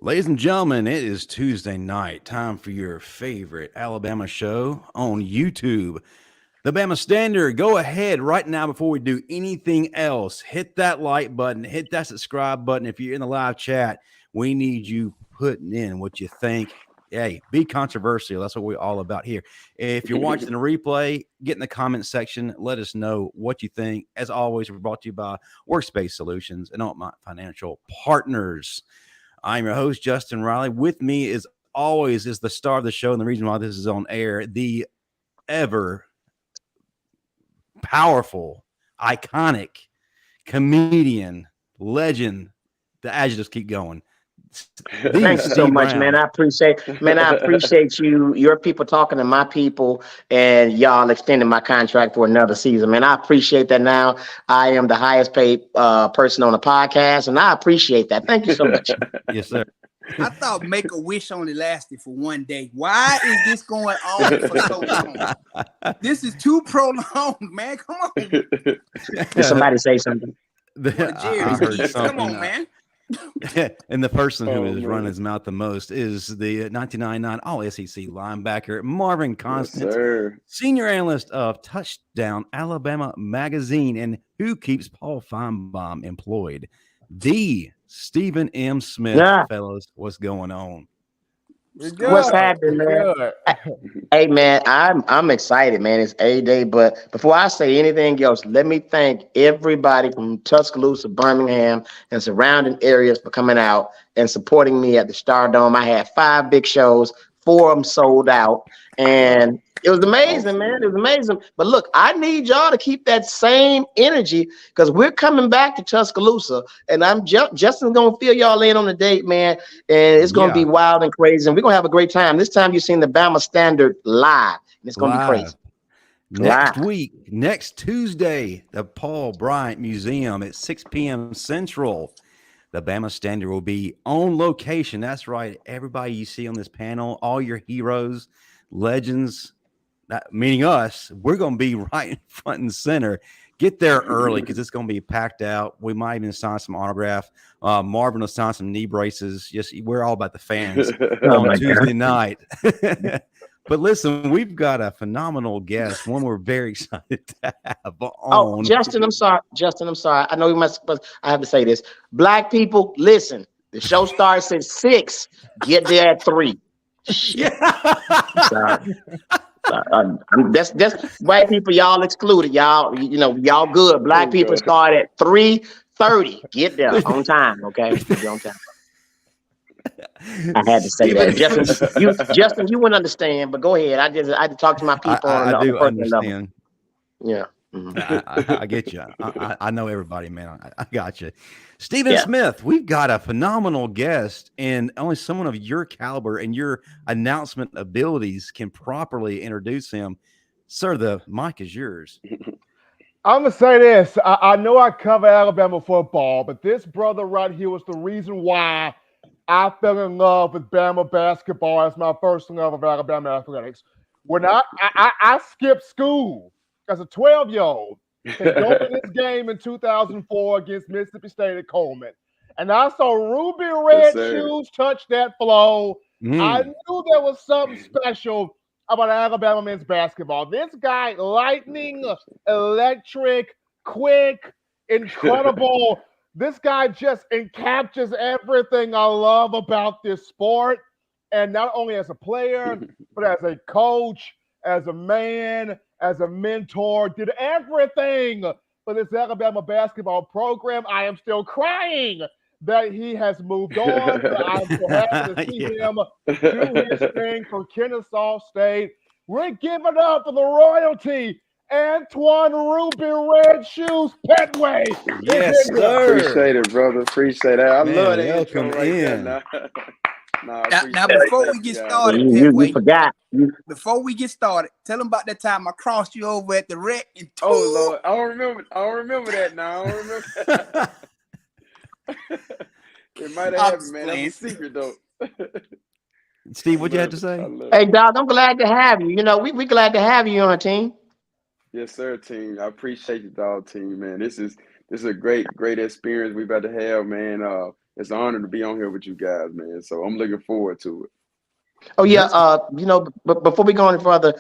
Ladies and gentlemen, it is Tuesday night. Time for your favorite Alabama show on YouTube. The Bama Standard. Go ahead right now before we do anything else. Hit that like button. Hit that subscribe button. If you're in the live chat, we need you putting in what you think. Hey, be controversial. That's what we're all about here. If you're watching the replay, get in the comment section. Let us know what you think. As always, we're brought to you by Workspace Solutions and Alma Financial Partners. I'm your host, Justin Riley. With me, as always, is the star of the show, and the reason why this is on air, the ever powerful, iconic comedian, legend. The adjectives keep going. Thank you so much, man. I appreciate you, your people talking to my people, and y'all extending my contract for another season, man. I appreciate that. Now I am the highest paid person on the podcast, and I appreciate that. Thank you so much. Yes, sir. I thought Make a Wish only lasted for one day. Why is this going on for so long? This is too prolonged, man. Come on. Did somebody say something? I heard something. Come on, man. And the person who is running his mouth the most is the 1999 All-SEC linebacker Marvin Constant, yes, senior analyst of Touchdown Alabama Magazine, and who keeps Paul Feinbaum employed, the Stephen M. Smith. Fellas, what's going on? What's happening, man? Hey, man, I'm excited, man. It's A-Day, but before I say anything else, let me thank everybody from Tuscaloosa, Birmingham, and surrounding areas for coming out and supporting me at the Stardome. I had 5 big shows, 4 of them sold out, and it was amazing, man. It was amazing. But look, I need y'all to keep that same energy because we're coming back to Tuscaloosa, and I'm Justin's gonna fill y'all in on the date, man. And it's gonna be wild and crazy, and we're gonna have a great time. This time you've seen the Bama Standard live, and it's gonna be crazy. Next week, next Tuesday, the Paul Bryant Museum at 6 p.m. Central. The Bama Standard will be on location. That's right. Everybody you see on this panel, all your heroes, legends, meaning us, we're going to be right in front and center. Get there early because it's going to be packed out. We might even sign some autograph. Marvin will sign some knee braces. Yes, we're all about the fans on Tuesday night. But listen, we've got a phenomenal guest, one we're very excited to have on. Oh, Justin, I'm sorry. I know you must, but I have to say this. Black people, listen, the show starts at 6. Get there at 3. Sorry. That's white people, y'all excluded. Y'all, y'all good. Black people start at 3:30. Get there on time, okay? Get on time. I had to say that. Justin, you wouldn't understand, but go ahead. I had to talk to my people. I do understand. Yeah. Mm-hmm. I get you. I know everybody, man. I got you. Stephen Smith, we've got a phenomenal guest, and only someone of your caliber and your announcement abilities can properly introduce him. Sir, the mic is yours. I'm going to say this. I know I cover Alabama football, but this brother right here was the reason why I fell in love with Bama basketball as my first love of Alabama athletics. When I skipped school as a 12-year-old to go to this game in 2004 against Mississippi State at Coleman, and I saw Ruby Red Shoes touch that floor. I knew there was something special about Alabama men's basketball. This guy, lightning, electric, quick, incredible. This guy just encaptures everything I love about this sport. And not only as a player, but as a coach, as a man, as a mentor, did everything for this Alabama basketball program. I am still crying that he has moved on. I'm so happy to see him do his thing for Kennesaw State. We're giving up for the royalty. Antoine Ruby Red Shoes Pettway. Yes, sir. Appreciate it, brother. Appreciate that. I love that. Welcome in. Now, before we get started, you forgot. Before we get started, tell them about that time I crossed you over at the rec. Oh Lord, I don't remember that now. I don't remember that. It might have happened, man. That's a secret though. Steve, what you had to say? Hey, Doc, I'm glad to have you. We glad to have you on our team. Yes, sir, team. I appreciate you, dog, team, man. This is a great experience we about to have, man. it's an honor to be on here with you guys, man. So I'm looking forward to it. Oh yeah, but before we go any further,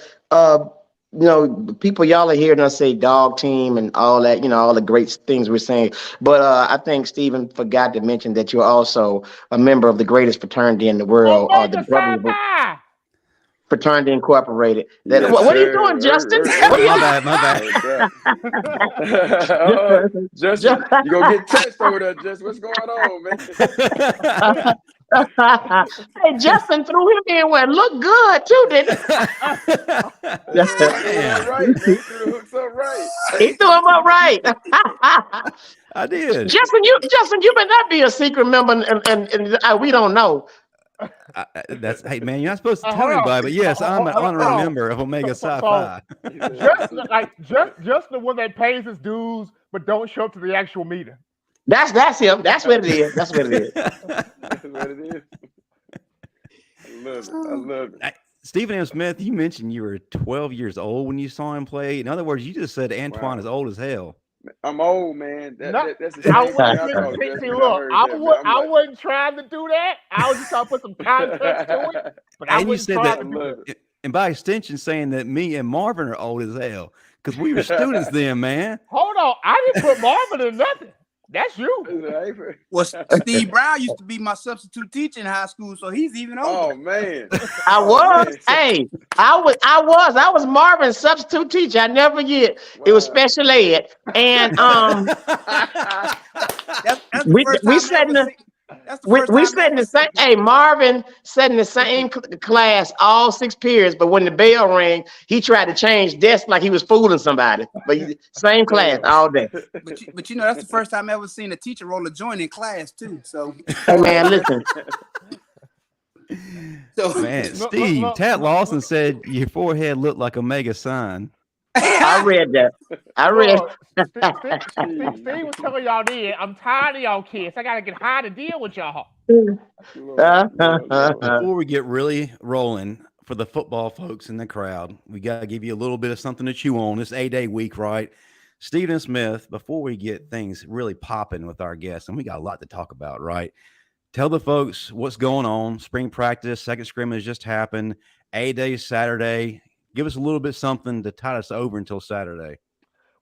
people y'all are hearing us say dog team and all that, all the great things we're saying. But I think Stephen forgot to mention that you're also a member of the greatest fraternity in the world, the Brotherhood Fraternity Incorporated. Yes, what are you doing, Justin? My bad. Justin, you gonna get touched over there, Justin. What's going on, man? Hey, Justin threw him in where it looked good too, didn't he? Right, man. He threw the hooks up right. He threw him up right. I did. Justin, you better not be a secret member, and we don't know. Hey man, you're not supposed to tell anybody, but yes, I'm an honorary member of Omega Psi Phi. Just the one that pays his dues but don't show up to the actual meeting. That's him. That's what it is. That's what it is. That's what it is. I love it. Stephen M. Smith, you mentioned you were 12 years old when you saw him play. In other words, you just said Antoine is old as hell. I'm old, man. That's the I wasn't trying to do that. I was just trying to put some context to it. But I wasn't trying to do it. And by extension, saying that me and Marvin are old as hell because we were students then, man. Hold on. I didn't put Marvin in nothing. That's you. Well, Steve Brown used to be my substitute teacher in high school, so he's even older. Oh man, I was. Hey, I was Marvin's substitute teacher. I never forget. Wow. It was special ed, and we sat in the same. Hey, Marvin sat in the same class all 6 periods, but when the bell rang, he tried to change desks like he was fooling somebody. But same class all day. But that's the first time I ever seen a teacher roll a joint in class too. So, hey man, listen. Man, Steve, Tat Lawson said your forehead looked like Omega sign. I read that. Steve was telling y'all then, I'm tired of y'all kids. I gotta get high to deal with y'all. Before we get really rolling for the football folks in the crowd, we gotta give you a little bit of something to chew on. This 8-day week, right? Stephen Smith, before we get things really popping with our guests, and we got a lot to talk about, right? Tell the folks what's going on. Spring practice, second scrimmage just happened. 8-day Saturday. Give us a little bit something to tide us over until Saturday.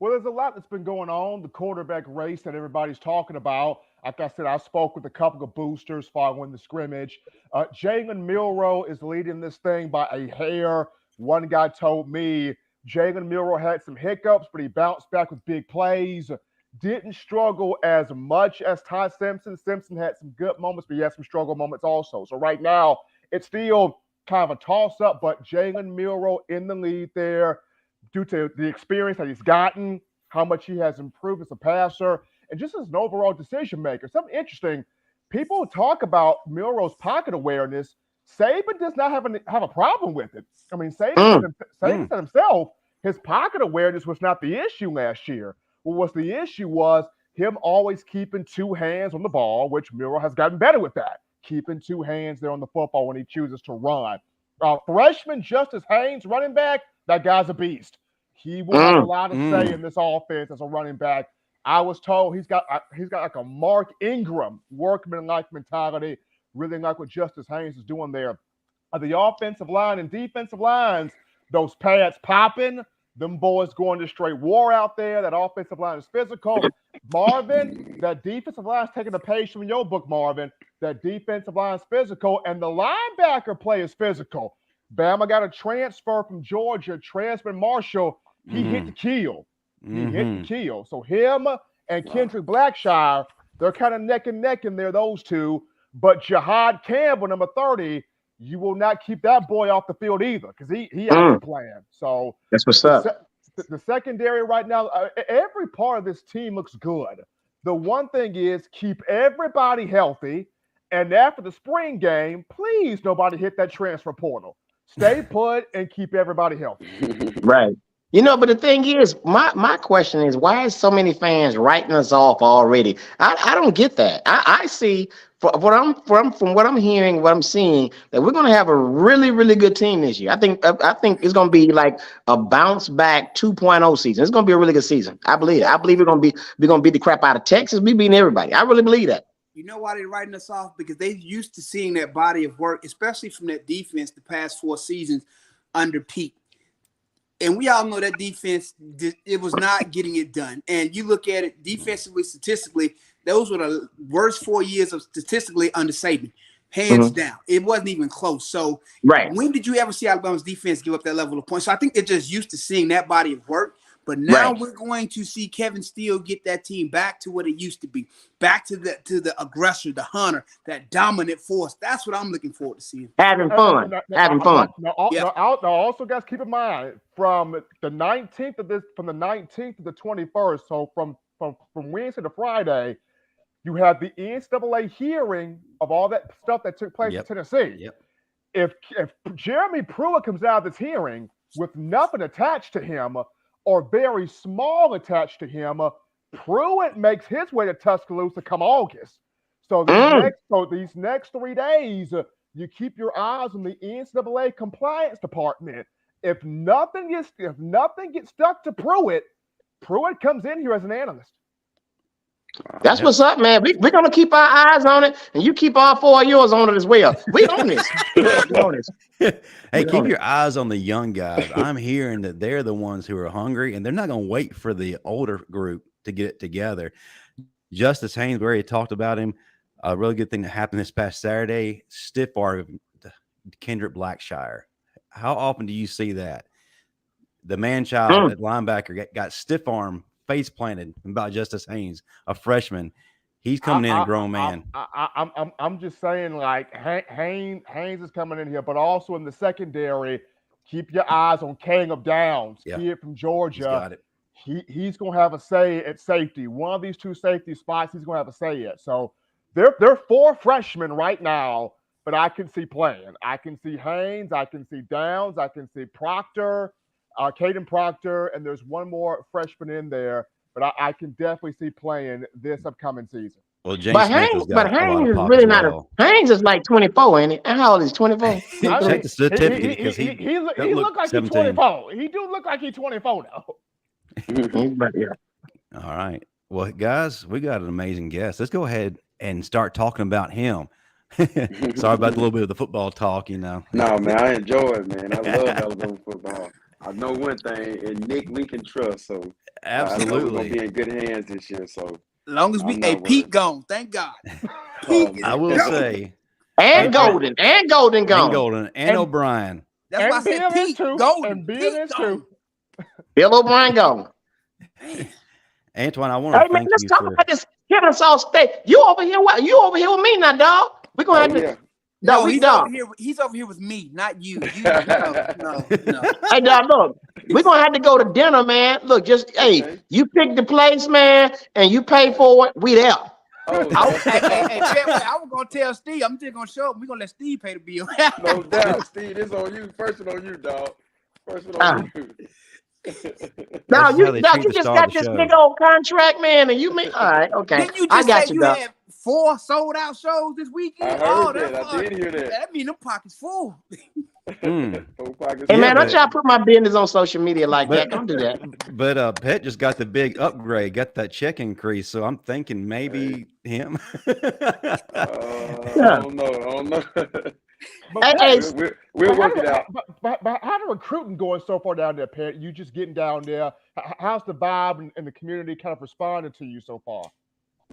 Well, there's a lot that's been going on. The quarterback race that everybody's talking about. Like I said, I spoke with a couple of boosters following the scrimmage. Jalen Milroe is leading this thing by a hair. One guy told me Jalen Milroe had some hiccups, but he bounced back with big plays. Didn't struggle as much as Ty Simpson. Simpson had some good moments, but he had some struggle moments also. So right now, it's still kind of a toss-up, but Jalen Milroe in the lead there due to the experience that he's gotten, how much he has improved as a passer, and just as an overall decision maker. Something interesting, people talk about Milroe's pocket awareness. Saban does not have a problem with it. I mean, Saban said himself, his pocket awareness was not the issue last year. What the issue was him always keeping 2 hands on the ball, which Milroe has gotten better with that. Keeping 2 hands there on the football when he chooses to run. Freshman Justice Haynes, running back, that guy's a beast. He will have a lot to say in this offense as a running back. I was told he's got like a Mark Ingram workman-like mentality. Really like what Justice Haynes is doing there. The offensive line and defensive lines, those pads popping, them boys going to straight war out there. That offensive line is physical. Marvin, that defensive line is taking a page from your book, Marvin. That defensive line is physical, and the linebacker play is physical. Bama got a transfer from Georgia, Transman Marshall. He hit the kill. He hit the kill. So him and Kendrick Blackshire, they're kind of neck and neck in there, those two. But Jahad Campbell, number 30, you will not keep that boy off the field either because he out the plan. So that's what's up. The secondary right now, every part of this team looks good. The one thing is keep everybody healthy. And after the spring game, please nobody hit that transfer portal. Stay put and keep everybody healthy. Right. But the thing is, my question is, why is so many fans writing us off already? I don't get that. I see from what I'm hearing, what I'm seeing, that we're going to have a really, really good team this year. I think it's going to be like a bounce back 2.0 season. It's going to be a really good season. I believe it. I believe we're going to beat the crap out of Texas. We beating everybody. I really believe that. You know why they're writing us off? Because they're used to seeing that body of work, especially from that defense the past 4 seasons under Pete. And we all know that defense, it was not getting it done. And you look at it defensively, statistically, those were the worst 4 years of statistically under Saban. Hands down. It wasn't even close. So when did you ever see Alabama's defense give up that level of points? So I think they're just used to seeing that body of work. But now we're going to see Kevin Steele get that team back to what it used to be, back to the aggressor, the hunter, that dominant force. That's what I'm looking forward to seeing. Having fun. Now, also, guys, keep in mind from the 19th to the 21st. So from Wednesday to Friday, you have the NCAA hearing of all that stuff that took place in Tennessee. If Jeremy Pruitt comes out of this hearing with nothing attached to him, or very small attached to him, Pruitt makes his way to Tuscaloosa come August. So these next 3 days, you keep your eyes on the NCAA compliance department. If nothing gets stuck to Pruitt comes in here as an analyst. That's what's up, man. We're gonna keep our eyes on it, and you keep all 4 of yours on it as well. We on this. Hey, keep your eyes on the young guys. I'm hearing that they're the ones who are hungry, and they're not gonna wait for the older group to get it together. Justice Haynes, we already talked about him. A really good thing that happened this past Saturday: stiff arm Kendrick Blackshire. How often do you see that? The man-child at linebacker got stiff arm face planted about Justice Haynes, a freshman. He's coming in a grown man. I'm just saying, like, Haynes is coming in here, but also in the secondary, keep your eyes on Caleb Downs, kid from Georgia. He's got it. He's going to have a say at safety. One of these 2 safety spots, he's going to have a say at. So they're 4 freshmen right now, but I can see playing. I can see Haynes. I can see Downs. I can see Proctor. Caden Proctor, and there's one more freshman in there, but I can definitely see playing this upcoming season. Well, Haynes is really not Haynes is like 24, ain't he? How old is 24? Check the certificate because he look like 17. He's 24. He do look like he's 24 now. All right. Well, guys, we got an amazing guest. Let's go ahead and start talking about him. Sorry about a little bit of the football talk, No, man, I enjoy it, man. I love Alabama football. I know one thing, and Nick, we can trust. So absolutely, I know we're gonna be in good hands this year. So as long as Pete gone, thank God. I will say, and Golden gone, and O'Brien. That's why I said Pete Golden. And Bill too. Bill O'Brien gone. Antoine, I want to thank let's you talk about this Kennesaw State. You over here? What? You over here with me now, dog? We're gonna have to. No, he's over here with me, not you. No. Hey, dog, look, we're gonna have to go to dinner, man. Look, you pick the place, man, and you pay for it. We there. Hey, I was gonna tell Steve. I'm just gonna show up. We're gonna let Steve pay the bill. No doubt, Steve. This on you. First one on you, dog. First one on you. No, you just got this big old contract, man, and you mean all right? Okay, didn't you just say you had 4 sold out shows this weekend? I did hear that. That means them pockets full. Hey man, don't try to put my business on social media like that. Don't do that. But Pet just got the big upgrade, got that check increase, so I'm thinking maybe him. I don't know. We'll work it out. But how the recruiting going so far down there, Pat? You just getting down there. How's the vibe and the community kind of responding to you so far?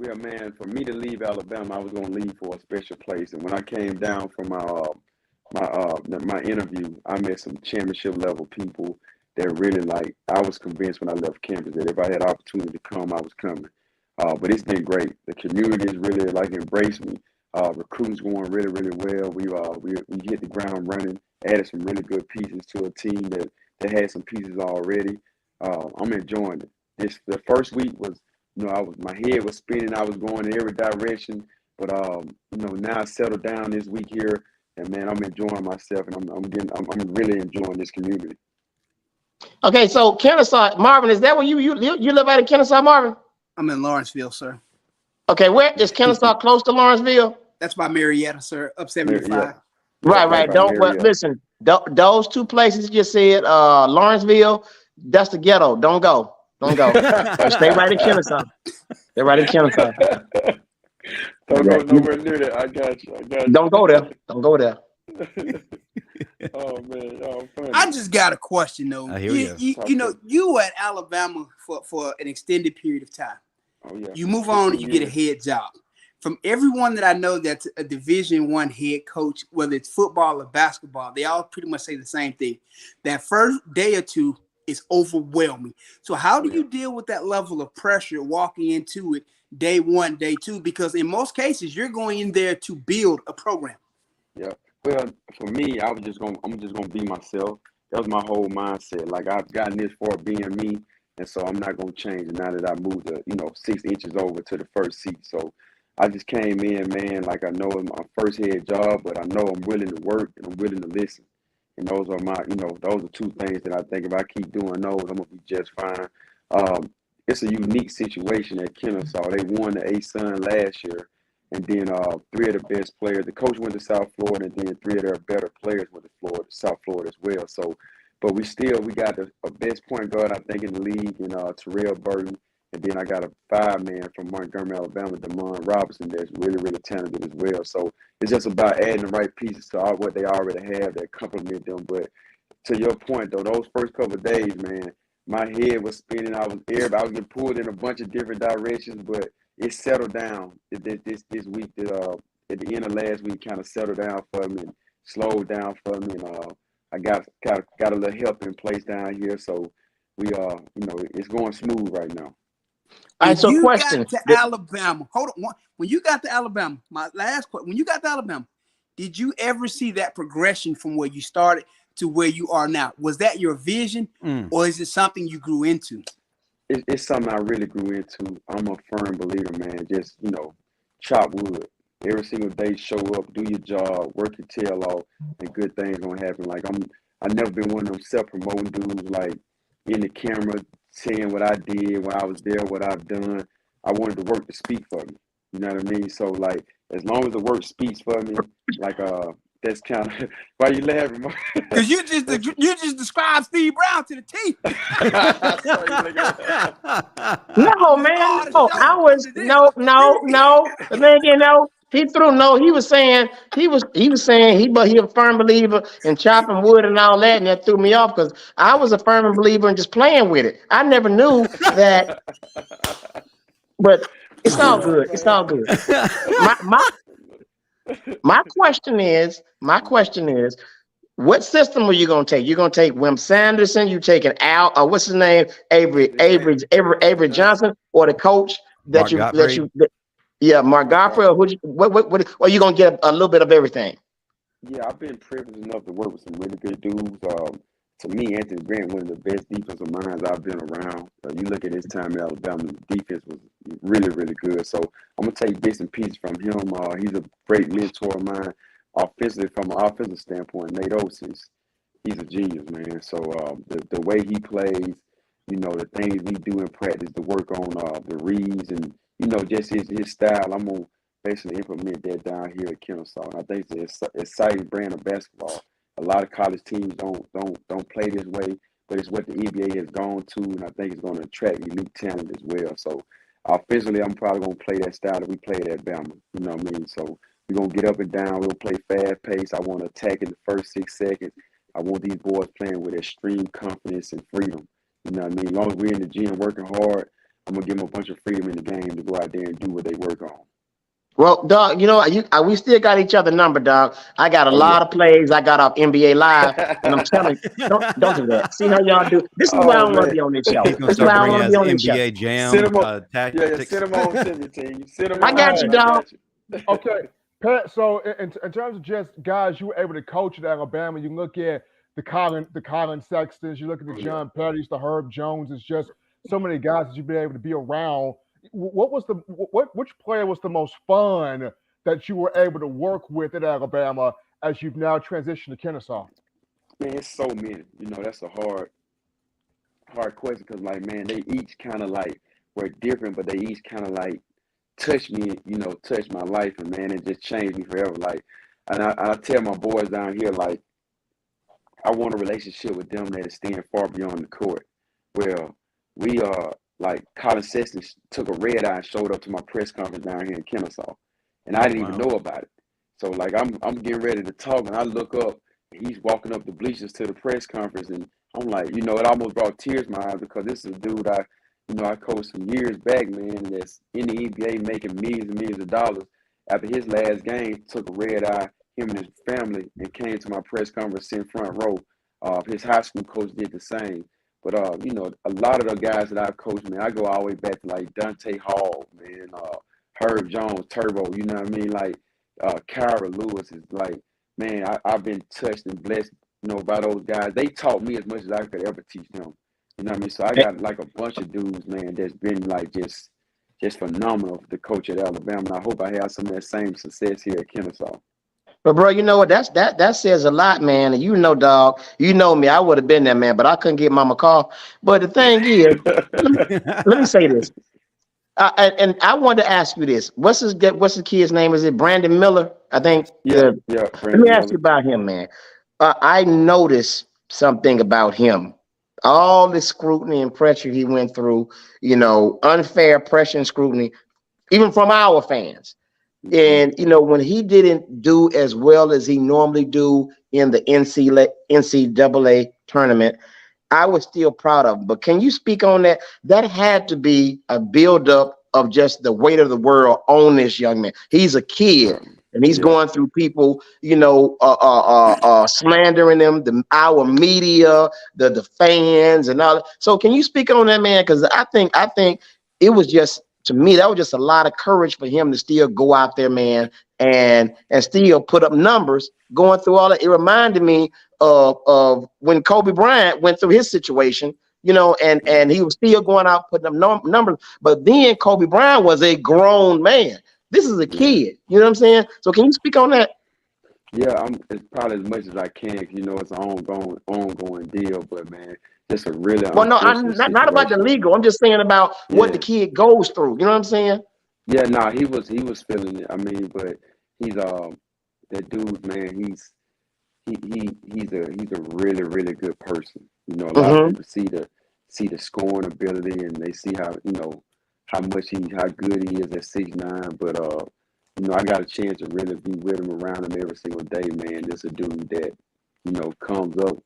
Yeah, man, for me to leave Alabama, I was going to leave for a special place. And when I came down from my interview, I met some championship level people that really I was convinced when I left campus that if I had opportunity to come, I was coming. But it's been great. The community has really embraced me. Recruiting's going really, really well. We hit the ground running, added some really good pieces to a team that had some pieces already. I'm enjoying it. The first week was, my head was spinning. I was going in every direction, but now I settled down this week here, and man, I'm enjoying myself, and I'm really enjoying this community. Okay, so Kennesaw, Marvin, is that where you live out in Kennesaw, Marvin? I'm in Lawrenceville, sir. Okay, where is Kennesaw close to Lawrenceville? That's by Marietta, sir, up 75. Yeah. Right. Listen, those 2 places you just said, Lawrenceville, that's the ghetto. Don't go. Stay right in Kennesaw. Don't go nowhere near that. I got you. Don't go there. Don't go there. Oh man, y'all funny. I just got a question though. You know, you were at Alabama for an extended period of time. Oh yeah. You move on and you get a head job. From everyone that I know that's a Division I head coach, whether it's football or basketball, they all pretty much say the same thing. That first day or two is overwhelming. So how do you deal with that level of pressure walking into it day one, day two? Because in most cases, you're going in there to build a program. Yeah. Well, for me, I'm just gonna be myself. That was my whole mindset. Like I've gotten this far being me, and so I'm not gonna change it now that I moved 6 inches over to the first seat. So I just came in, man, like I know it's my first head job, but I know I'm willing to work and I'm willing to listen. And those are those are two things that I think if I keep doing those, I'm gonna be just fine. It's a unique situation at Kennesaw. They won the ASUN last year, and then 3 of the best players. The coach went to South Florida, and then 3 of their better players went to South Florida as well. So, but we got the best point guard I think in the league, in Terrell Burton. And then I got a 5-man from Montgomery, Alabama, Damon Robinson, that's really, really talented as well. So it's just about adding the right pieces to what they already have that complement them. But to your point, though, those first couple of days, man, my head was spinning. I was getting pulled in a bunch of different directions, but it settled down this week. At the end of last week, kind of settled down for me and slowed down for me. And I got a little help in place down here. So we it's going smooth right now. All right, so question. Got to Alabama. Hold on. When you got to Alabama, my last question. When you got to Alabama, did you ever see that progression from where you started to where you are now? Was that your vision, or is it something you grew into? It's something I really grew into. I'm a firm believer, man. Just chop wood every single day. Show up, do your job, work your tail off, and good things gonna happen. Like I've never been one of them self-promoting dudes, like in the camera, saying what I did when I was there, what I've done. I wanted the work to speak for me. You know what I mean? So like, as long as the work speaks for me, like that's kind of why you laughing. Because you just described Steve Brown to the T. No, man, no. I was no. The man, he threw no. He was saying he was saying he a firm believer in chopping wood and all that, and that threw me off because I was a firm believer in just playing with it. I never knew that, but it's all good. It's all good. My question is, what system are you going to take? You're going to take Wim Sanderson? You taking Al? What's his name? Avery Johnson, or the coach that Mark Godfrey? Or what? Or you going to get a little bit of everything? Yeah, I've been privileged enough to work with some really good dudes. To me, Anthony Grant, one of the best defensive minds I've been around. You look at his time at Alabama, the defense was really, really good. So I'm going to take bits and pieces from him. He's a great mentor of mine. Offensively, from an offensive standpoint, Nate Oats he's a genius, man. So the way he plays, the things we do in practice, the work on the reads, and just his style. I'm gonna basically implement that down here at Kennesaw. And I think it's an exciting brand of basketball. A lot of college teams don't play this way, but it's what the NBA has gone to, and I think it's going to attract elite talent as well. So offensively, I'm probably going to play that style that we played at Bama. You know what I mean? So we're going to get up and down. We'll play fast pace. I want to attack in the first 6 seconds. I want these boys playing with extreme confidence and freedom. You know what I mean? As long as we're in the gym working hard, I'm going to give them a bunch of freedom in the game to go out there and do what they work on. Well, dog, we still got each other number, dog. I got a lot of plays I got off NBA Live, and I'm telling you, don't do that. See how y'all do? This is why I don't want to be on this show. This is why I want to be on this show. NBA Jam tactics. Sit them on, send your team. I got you, dog. Okay, Pat. So in terms of just guys you were able to coach at Alabama, you look at the Colin Sextons, you look at the John Pettis, the Herb Jones. It's just so many guys that you've been able to be around. Which player was the most fun that you were able to work with at Alabama as you've now transitioned to Kennesaw? Man, it's so many. That's a hard question because, like, man, they each kind of like were different, but they each kind of like touched me, touched my life, and man, it just changed me forever. Like, and I tell my boys down here, like, I want a relationship with them that is staying far beyond the court. Well, we are. Like Colin Sexton took a red eye and showed up to my press conference down here in Kennesaw. and I didn't even know about it. So like I'm getting ready to talk, and I look up, and he's walking up the bleachers to the press conference, and I'm like, you know, it almost brought tears to my eyes because this is a dude I coached some years back, man, that's in the NBA making millions and millions of dollars. After his last game, took a red eye, him and his family, and came to my press conference in front row. His high school coach did the same. But, you know, a lot of the guys that I've coached, man, I go all the way back to, like, Dante Hall, man, Herb Jones, Turbo, you know what I mean? Like, Kyra Lewis is like, man, I've been touched and blessed, you know, by those guys. They taught me as much as I could ever teach them. You know what I mean? So I got, like, a bunch of dudes, man, that's been, like, just phenomenal to coach at Alabama. And I hope I have some of that same success here at Kennesaw. But bro, you know what? That says a lot, man. And you know, dog, you know me. I would have been there, man, but I couldn't get Mama call. But the thing is, let me say this. And I wanted to ask you this. What's the kid's name? Is it Brandon Miller? I think. Yeah. Let me ask you about him, man. I noticed something about him. All the scrutiny and pressure he went through, you know, unfair pressure and scrutiny, even from our fans. And, you know, when he didn't do as well as he normally do in the NCAA tournament, I was still proud of him. But can you speak on that? That had to be a buildup of just the weight of the world on this young man. He's a kid, and he's going through people, you know, slandering them, our media, the fans, and all that. So can you speak on that, man? Because I think it was just, to me, that was just a lot of courage for him to still go out there, man, and still put up numbers going through all that. It reminded me of when Kobe Bryant went through his situation, you know, and he was still going out putting up numbers. But then Kobe Bryant was a grown man. This is a kid. You know what I'm saying? So can you speak on that? Yeah, it's probably as much as I can. You know, it's an ongoing deal. But man, just a really not about the legal. I'm just saying about what the kid goes through. You know what I'm saying? Yeah, no, he was feeling it. I mean, but he's that dude, man. He's a really, really good person. You know, a lot of people see the scoring ability, and they see how, you know, how good he is at 6'9". But you know, I got a chance to really be with him, around him every single day, man. Just a dude that, you know, comes up,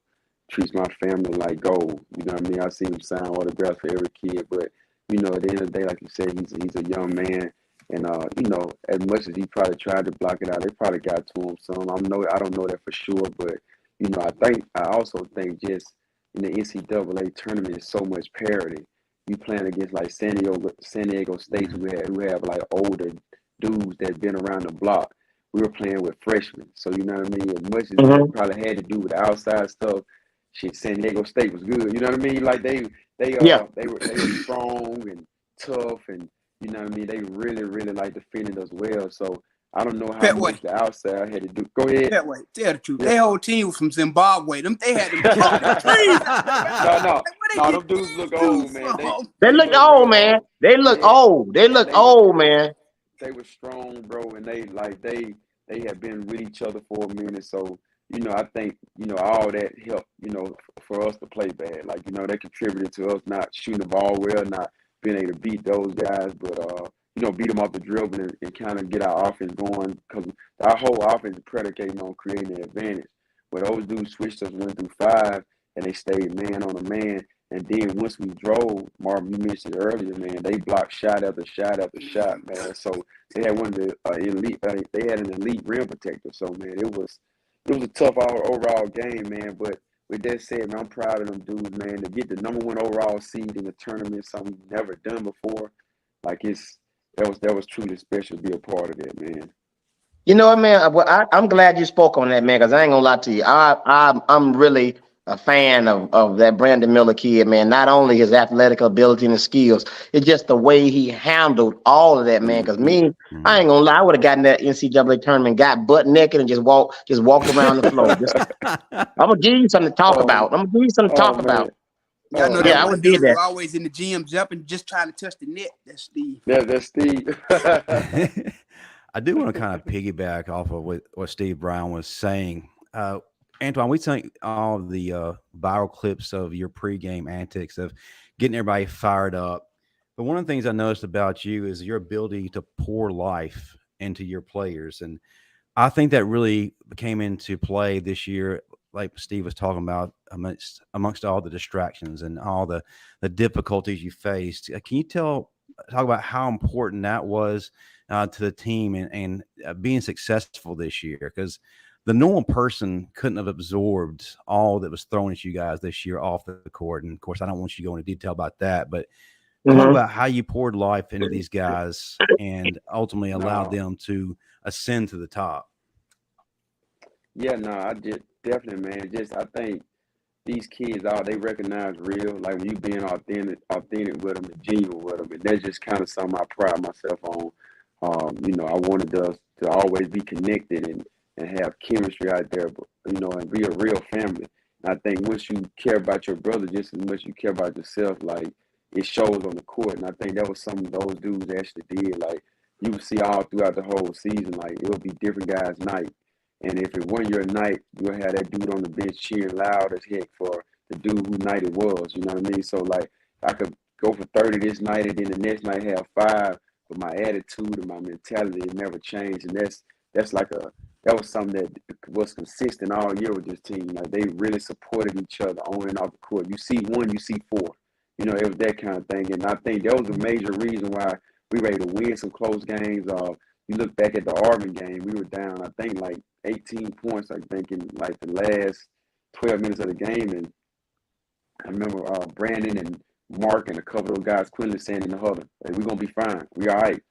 treats my family like gold. You know what I mean? I see him sign autographs for every kid, but you know, at the end of the day, like you said, he's a young man, and you know, as much as he probably tried to block it out, it probably got to him some. I don't know that for sure, but you know, I also think just in the NCAA tournament is so much parity. You playing against like San Diego State, who have like older dudes that been around the block. We were playing with freshmen, so you know what I mean. As much as it probably had to do with the outside stuff, shit, San Diego State was good. You know what I mean? Like they were strong and tough, and you know what I mean. They really like defended us well. So I don't know how much the outside had to do. Go ahead. Pettway, tell the truth. Their whole team was from Zimbabwe. They had them. No, them dudes look old, man. They look old, man. They look old. They look old, man. They were strong, bro, and they had been with each other for a minute. So you know, I think, you know, all that helped, you know, for us to play bad. Like, you know, that contributed to us not shooting the ball well, not being able to beat those guys, but you know, beat them off the dribble and kind of get our offense going, because our whole offense is predicated on creating an advantage. But those dudes switched us 1 through 5, and they stayed man on a man. And then once we drove, Marvin, you mentioned earlier, man, they blocked shot after shot after shot, man. So they had one of the elite. They had an elite rim protector. So man, it was a tough overall game, man. But with that said, man, I'm proud of them dudes, man. To get the #1 overall seed in the tournament, something we've never done before. Like that was truly special to be a part of that, man. You know what, man? I'm glad you spoke on that, man, because I ain't gonna lie to you. I'm really a fan of that Brandon Miller kid, man. Not only his athletic ability and his skills, it's just the way he handled all of that, man. Because I ain't gonna lie, I would have gotten that NCAA tournament, got butt naked, and just walked around the floor. I'm gonna give you something to talk about. I would do that. Always in the gym, jumping, just trying to touch the net. That's Steve. Yeah, that's Steve. I do want to kind of piggyback off of what Steve Brown was saying. Antoine, we seen all the viral clips of your pregame antics of getting everybody fired up. But one of the things I noticed about you is your ability to pour life into your players. And I think that really came into play this year, like Steve was talking about, amongst all the distractions and all the difficulties you faced. Can you talk about how important that was to the team and being successful this year? Because the normal person couldn't have absorbed all that was thrown at you guys this year off the court. And of course, I don't want you to go into detail about that, but talk about how you poured life into these guys and ultimately allowed them to ascend to the top. Yeah, no, I just definitely, man. I think these kids they recognize real, like when you being authentic with them and genuine with them, and that's just kind of something I pride myself on. I wanted us to always be connected and have chemistry out there, but, and be a real family. And I think once you care about your brother just as much as you care about yourself, like, it shows on the court. And I think that was something those dudes actually did. Like, you would see all throughout the whole season, like, it would be different guys' night. And if it wasn't your night, you'll have that dude on the bench cheering loud as heck for the dude whose night it was. You know what I mean? So, like, I could go for 30 this night and then the next night have 5, but my attitude and my mentality never changed. And that was something that was consistent all year with this team. Like, they really supported each other on and off the court. You see 1, you see 4. It was that kind of thing. And I think that was a major reason why we were able to win some close games. You look back at the Auburn game, we were down, I think, like 18 points, I think, in like the last 12 minutes of the game. And I remember Brandon and Mark and a couple of guys, Quinlan, saying in the huddle, hey, we're going to be fine. We all right.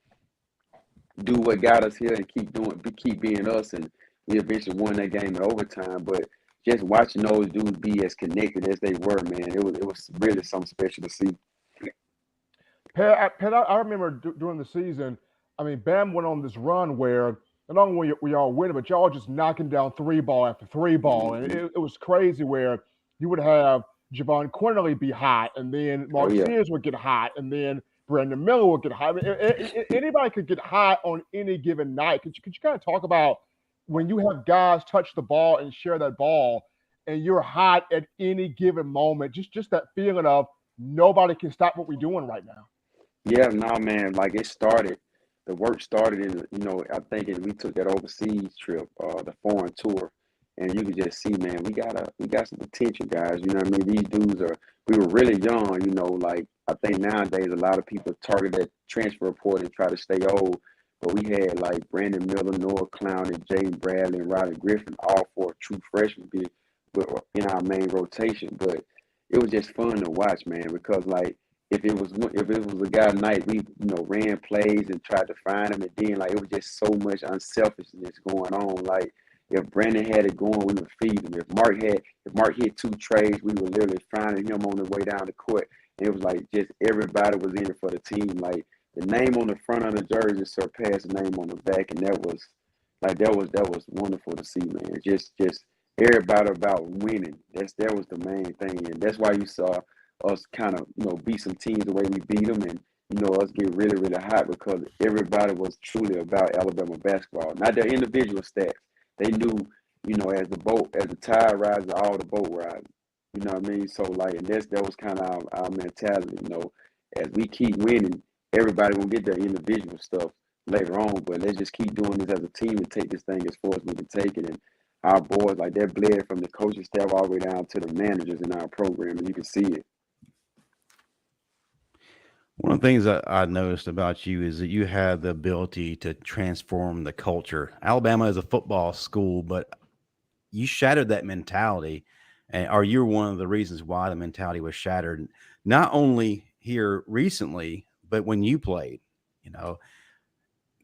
Do what got us here and keep being us. And we eventually won that game in overtime. But just watching those dudes be as connected as they were, man, it was really something special to see. Pat, I remember during the season, I mean, Bam went on this run where not only were y'all winning, but y'all just knocking down 3-ball after 3-ball. And it was crazy where you would have Javon Quinterly be hot, and then Mark Sears would get hot, and then Brandon Miller would get hot. I mean, anybody could get hot on any given night. Could you kind of talk about when you have guys touch the ball and share that ball, and you're hot at any given moment, just that feeling of nobody can stop what we're doing right now? Yeah, no, man, like the work started in, I think we took that overseas trip, the foreign tour, and you could just see, man, we got some potential, guys. You know what I mean? These dudes we were really young, like I think nowadays a lot of people target that transfer report and try to stay old, but we had like Brandon Miller, Noah Clown, and Jaden Bradley and Rodney Griffin, all 4 true freshmen in our main rotation. But it was just fun to watch, man, because like, if it was a guy night, we ran plays and tried to find him, and then like it was just so much unselfishness going on. Like, if Brandon had it going, we would feed him. If Mark hit 2 trays, we were literally finding him on the way down the court. And it was like just everybody was in it for the team. Like, the name on the front of the jersey surpassed the name on the back, and that was wonderful to see, man. Just everybody about winning. That was the main thing, and that's why you saw us kind of, beat some teams the way we beat them, and, us get really, really hot because everybody was truly about Alabama basketball. Not their individual stats. They knew, as the tide rises, all the boat rises. You know what I mean? So, like, and that was kind of our mentality, As we keep winning, everybody will get their individual stuff later on, but let's just keep doing this as a team and take this thing as far as we can take it. And our boys, like, they're bled from the coaching staff all the way down to the managers in our program, and you can see it. One of the things that I noticed about you is that you have the ability to transform the culture. Alabama is a football school, but you shattered that mentality, or you're one of the reasons why the mentality was shattered, not only here recently, but when you played.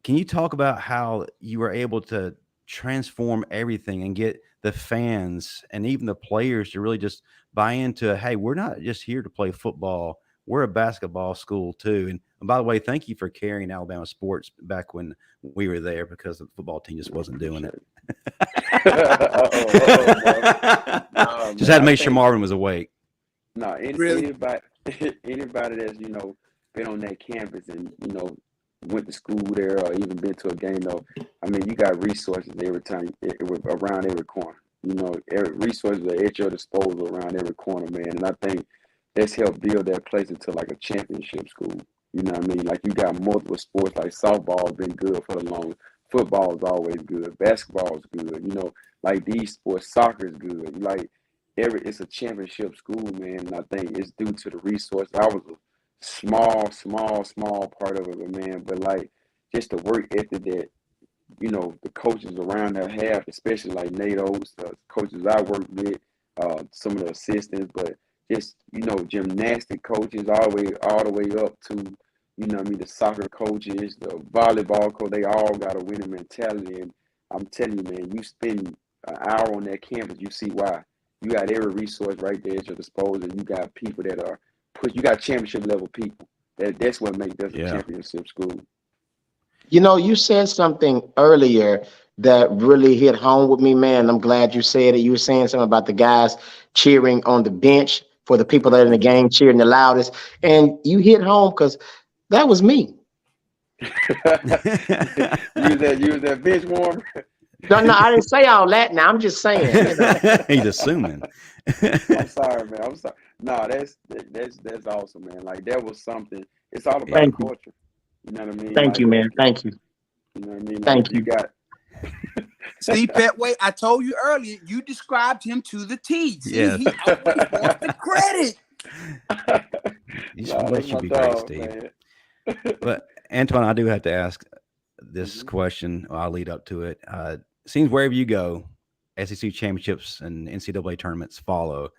Can you talk about how you were able to transform everything and get the fans and even the players to really just buy into, hey, we're not just here to play football. We're a basketball school too. And by the way, thank you for carrying Alabama sports back when we were there, because the football team just wasn't doing it. Just had to make sure Marvin was awake. No, anybody that's, been on that campus and, went to school there or even been to a game, though, I mean, you got resources every time, around every corner. Resources are at your disposal around every corner, man. And I think that's helped build that place into like a championship school. You know what I mean? Like, you got multiple sports, like softball been good for the football is always good. Basketball is good. You know, like these sports, soccer is good. Like it's a championship school, man. And I think it's due to the resources. I was a small part of it, man. But like just the work ethic that, you know, the coaches around there have, especially like Nate Oats, the coaches I work with, some of the assistants, but just, you know, gymnastic coaches all the way up to, you know what I mean, the soccer coaches, the volleyball coach, they all got a winning mentality. And I'm telling you, man, you spend an hour on that campus, you see why. You got every resource right there at your disposal. You got people that are you got championship level people. That's what makes us a championship school. You know, you said something earlier that really hit home with me, man. I'm glad you said it. You were saying something about the guys cheering on the bench for the people that are in the game cheering the loudest. And you hit home because that was me. You was that bench warmer. No, I didn't say all that. Now I'm just saying. You know. He's assuming. I'm sorry, man. I'm sorry. No, that's awesome, man. Like that was something. It's all about culture. You know what I mean? Thank you, man. Thank you. You know what I mean? Thank you. You got Steve Pettway, I told you earlier, you described him to the T. See, Yes. he always wants the credit. You should be great, Steve. But Antoine, I do have to ask this question. I'll lead up to it. Seems wherever you go, SEC championships and NCAA tournaments follow.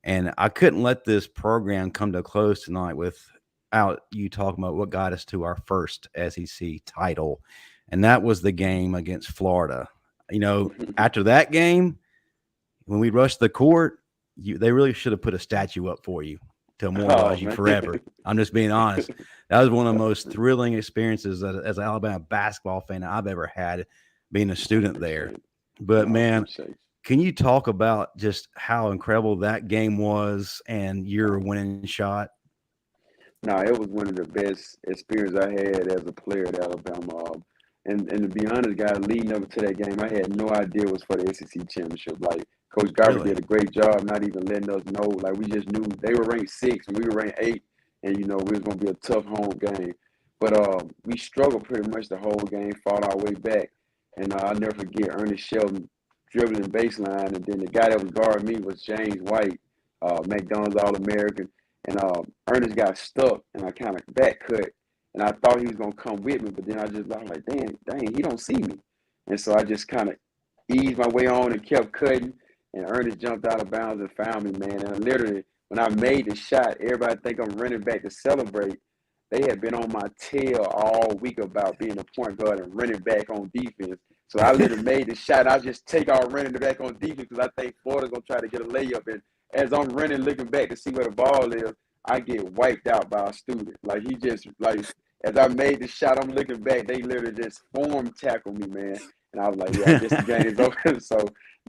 And I couldn't let this program come to a close tonight without you talking about what got us to our first SEC title. And that was the game against Florida. You know, after that game, when we rushed the court, they really should have put a statue up for you to immortalize you forever. I'm just being honest. That was one of the most thrilling experiences as an Alabama basketball fan I've ever had, being a student there. But, man, can you talk about just how incredible that game was and your winning shot? No, it was one of the best experiences I had as a player at Alabama. And to be honest, guys, leading up to that game, I had no idea it was for the SEC championship. Like, Coach Garber did a great job not even letting us know. Like, we just knew they were ranked 6 and we were ranked 8. And, you know, we was going to be a tough home game. But we struggled pretty much the whole game, fought our way back. And I'll never forget Ernest Shelton dribbling baseline. And then the guy that was guarding me was James White, McDonald's All-American. And Ernest got stuck, and I kind of back cut. And I thought he was going to come with me, but then I was like, dang, he don't see me. And so I just kind of eased my way on and kept cutting. And Ernest jumped out of bounds and found me, man. And literally, when I made the shot, everybody think I'm running back to celebrate. They had been on my tail all week about being a point guard and running back on defense. So I literally made the shot. I just take off running back on defense because I think Florida's going to try to get a layup. And as I'm running, looking back to see where the ball is, I get wiped out by a student. Like, he just, like, as I made the shot, I'm looking back. They literally just form tackled me, man. And I was like, yeah, this game is over. So,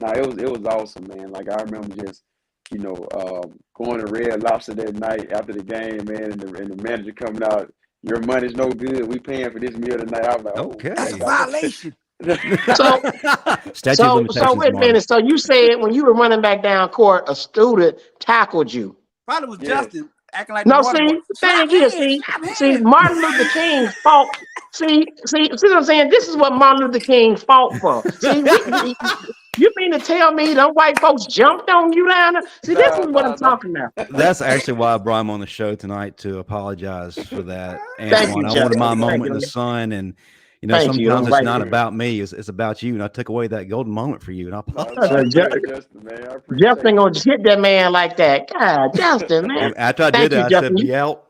it was awesome, man. Like, I remember just, you know, going to Red Lobster that night after the game, man, and the manager coming out, your money's no good. We paying for this meal tonight. I was like, okay. That's a violation. So wait a minute. So you said when you were running back down court, a student tackled you. Probably was Justin acting like no. See, Martin Luther King fought. See what I'm saying? This is what Martin Luther King fought for. See, you mean to tell me them white folks jumped on you down there? See, this is what I'm talking about. That's actually why I brought him on the show tonight, to apologize for that. Thank you, I wanted my moment in the sun, and you know, sometimes it's not about me; it's about you. And I took away that golden moment for you, and I apologize. Justin gonna hit that man like that. God, Justin, man. After I did that, I said, "Be out."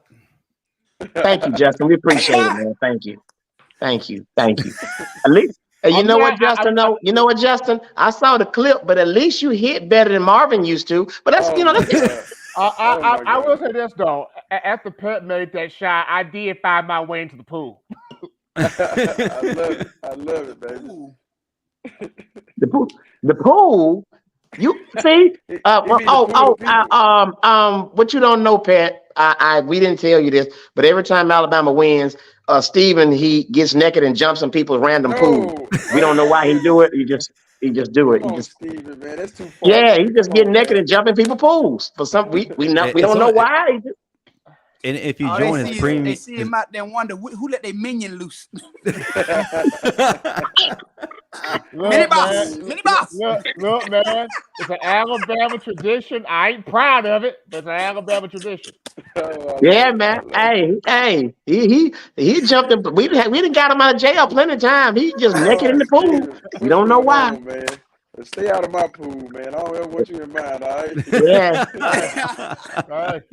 Thank you, Justin. We appreciate it, man. Thank you. At least. You know what, Justin? You know what, Justin? I saw the clip, but at least you hit better than Marvin used to. But that's I will say this though. After Pet made that shot, I did find my way into the pool. I love it, baby. The pool. You see? What you don't know, Pat? We didn't tell you this, but every time Alabama wins, Steven, he gets naked and jumps in people's random pool. We don't know why he do it. He just do it. Steven, man, that's too far. Yeah, he just get naked and jump in people's pools. For some we don't know why. And if you join his premium, they see him out there and wonder who let their minion loose. Mini boss. Look, man. It's an Alabama tradition. I ain't proud of it, but it's an Alabama tradition. Yeah, man. Hey, he jumped in. We didn't got him out of jail plenty of time. He just naked in the pool. You don't know why. On, man. Stay out of my pool, man. I don't ever want you in mine, all right? Yeah. Right.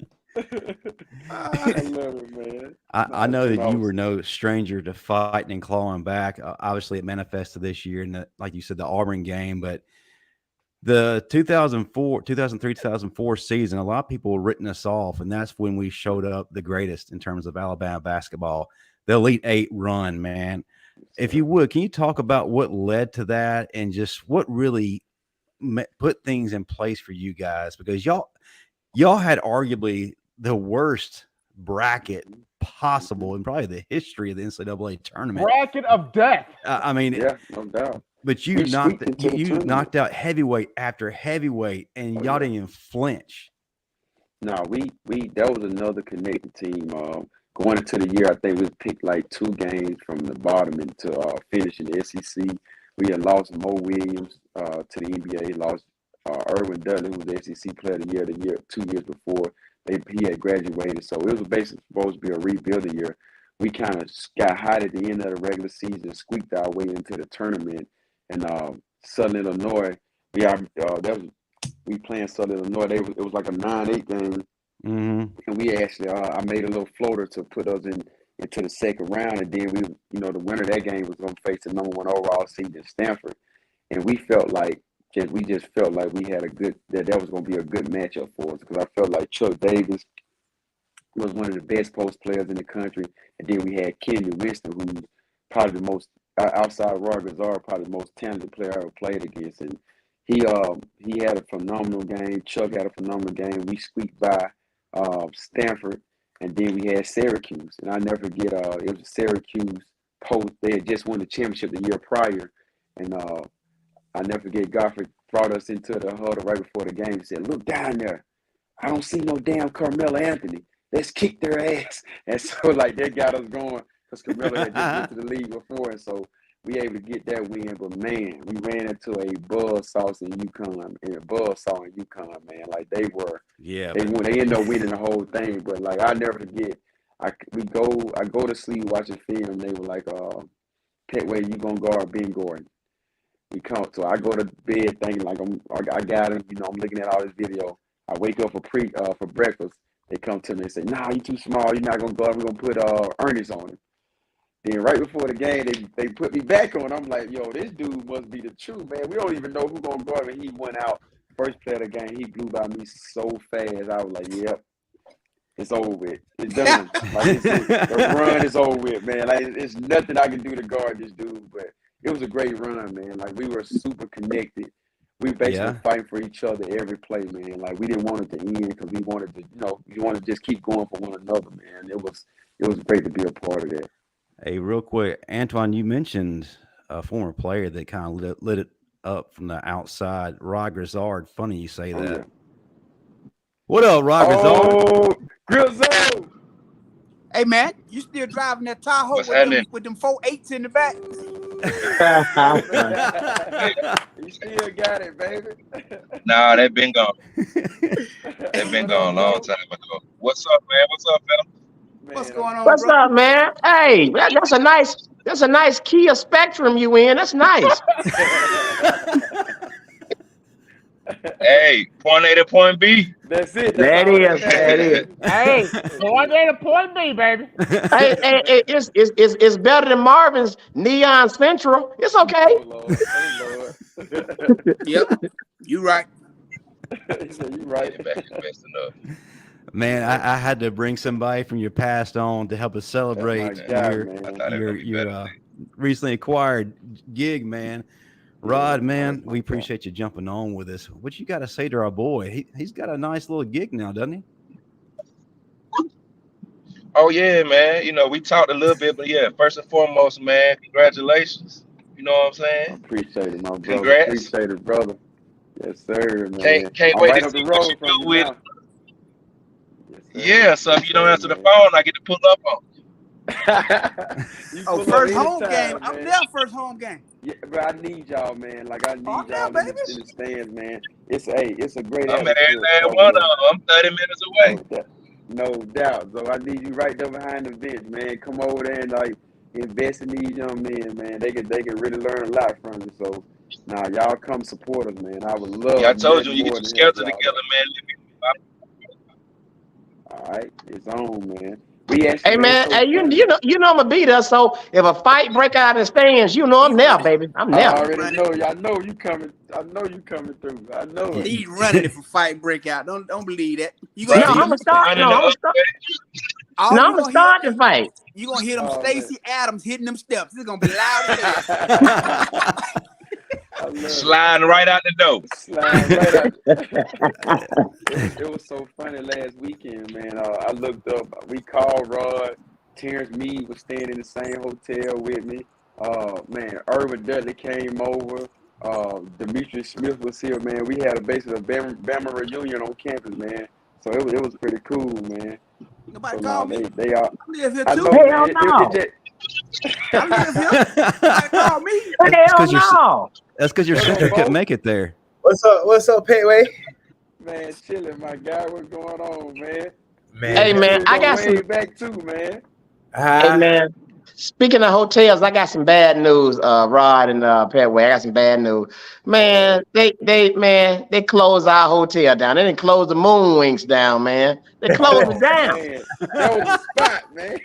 I love it, man. I know that you were no stranger to fighting and clawing back. Obviously, it manifested this year in like you said, the Auburn game, but the 2003, 2004 season, a lot of people were written us off, and that's when we showed up the greatest in terms of Alabama basketball. The Elite Eight run, man. If you would, can you talk about what led to that and just what really put things in place for you guys? Because y'all had arguably the worst bracket possible in probably the history of the NCAA tournament. Bracket of death. I mean, yeah, no doubt. But you knocked out heavyweight after heavyweight, and y'all didn't even flinch. No, that was another connected team. Going into the year, I think we picked like 2 games from the bottom into finishing the SEC. We had lost Mo Williams to the NBA, lost Irwin Dudley, who was the SEC Player of the Year 2 years before. He had graduated, so it was basically supposed to be a rebuilding year. We kind of got hot at the end of the regular season, squeaked our way into the tournament, and Southern Illinois. We playing Southern Illinois. It was like a 9-8 game. Mm-hmm. And we actually, I made a little floater to put us into the second round, and then the winner of that game was going to face the number 1 overall seed in Stanford, and we felt like we had that was going to be a good matchup for us, because I felt like Chuck Davis was one of the best post players in the country, and then we had Kenny Winston, who's probably the most outside of Roy Gazar, probably the most talented player I ever played against, and he had a phenomenal game. Chuck had a phenomenal game. We squeaked by Stanford, and then we had Syracuse, and I never forget it was Syracuse post. They had just won the championship the year prior, and I never forget Godfrey brought us into the huddle right before the game and said, "Look down there, I don't see no damn Carmelo Anthony. Let's kick their ass." And so like that got us going, because Carmelo had just been to the league before, and so we able to get that win. But man, we ran into a buzzsaw in UConn, man. Like they ended up winning the whole thing. But like I never forget, I go to sleep watching film. They were like, Pettway, you gonna guard Ben Gordon. So I go to bed thinking like I got him. I'm looking at all this video. I wake up for breakfast. They come to me and say, "Nah, you too small. You're not gonna guard. We're gonna put Ernest on him." Then right before the game, they put me back on. I'm like, yo, this dude must be the truth, man. We don't even know who's gonna guard him. He went out first play of the game. He blew by me so fast. I was like, yep, it's over with. It's done. Like the run is over with, man. Like it's nothing I can do to guard this dude. But it was a great run, man. Like we were super connected. We basically fighting for each other every play, man. Like we didn't want it to end, because we wanted to just keep going for one another, man. It was great to be a part of that. Hey, real quick, Antoine, you mentioned a former player that kind of lit it up from the outside, Rod Grizzard. Funny you say that. Yeah. What up, Rod Grizzard? Oh, Grizzard! Hey, man, you still driving that Tahoe with them 4 8s in the back? You still got it, baby. Nah, they've been gone. They've been gone a long time ago. What's up, man? What's up, fella? What's going on? What's up, man? Hey, that's a nice Kia Spectrum you in. That's nice. Hey, point A to point B. That's it. That is. Hey, point A to point B, baby. Hey, it's better than Marvin's Neon Central. It's okay. Oh, Lord. Yep, you right. He said, you right. Best enough. Man, I had to bring somebody from your past on to help us celebrate your recently acquired gig, man. Rod, man, we appreciate you jumping on with us. What you got to say to our boy? He's got a nice little gig now, doesn't he? Oh, yeah, man. We talked a little bit, but yeah, first and foremost, man, congratulations. You know what I'm saying? Appreciate it, my brother. Congrats. Appreciate it, brother. Yes, sir, man. Can't wait to see what you do with it. Yes, Yeah, so if you don't answer the phone, I get to pull up on. Oh, first home game. I'm there first home game. Yeah, but I need y'all, man. Like I need Oh, y'all in baby. the stands, man. It's a great I'm at atmosphere. every one of them. I'm 30 minutes away. No doubt. So I need you right there behind the bench, man. Come over there and like invest in these young men, man. They could really learn a lot from you. So now y'all come support us, man. I would love. Yeah, I told you, when you get your schedule together, man. All right, it's on, man. Hey man, hey, you know I'm gonna be there. So if a fight break out in the stands, you know I'm there, baby. I'm there. I already know. I know you coming. I know you coming through. I know it. He's running if a fight break out. Don't believe that. You gonna I'm gonna start. No, I'm gonna start the fight. You gonna hear them Stacey Adams hitting them steps. It's gonna be loud. Sliding right out the door. It was so funny last weekend, man. I looked up. We called Rod. Terrence Meade was staying in the same hotel with me. Man, Irvin Dudley came over. Demetrius Smith was here, man. We had basically a Bama reunion on campus, man. So it was pretty cool, man. Nobody called me. They are. I live here I too. know, Hell man. no. I live here. Nobody called me. Hell no. That's because your sister couldn't make it there. What's up, Pettway? Man, chilling, my guy. What's going on, man? Hey man, I got some back too, man. Hey man. Speaking of hotels, I got some bad news, Rod and Pettway. I got some bad news. Man, they closed our hotel down. They didn't close the Moon Wings down, man. They closed it down. Man, that was the spot, man.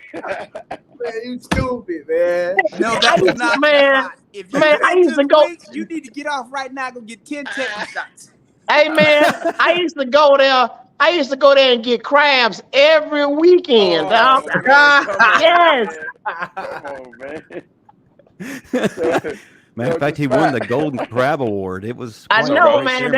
Man, you stupid, man. No, that was not man. If you Man, I used to go. Wings, you need to get off right now. Go get 10 tetanus shots. Hey man, I used to go there. And get crabs every weekend. Oh, Yes. Come on, man. Matter of fact, he won the Golden Crab Award. It was. I know, man.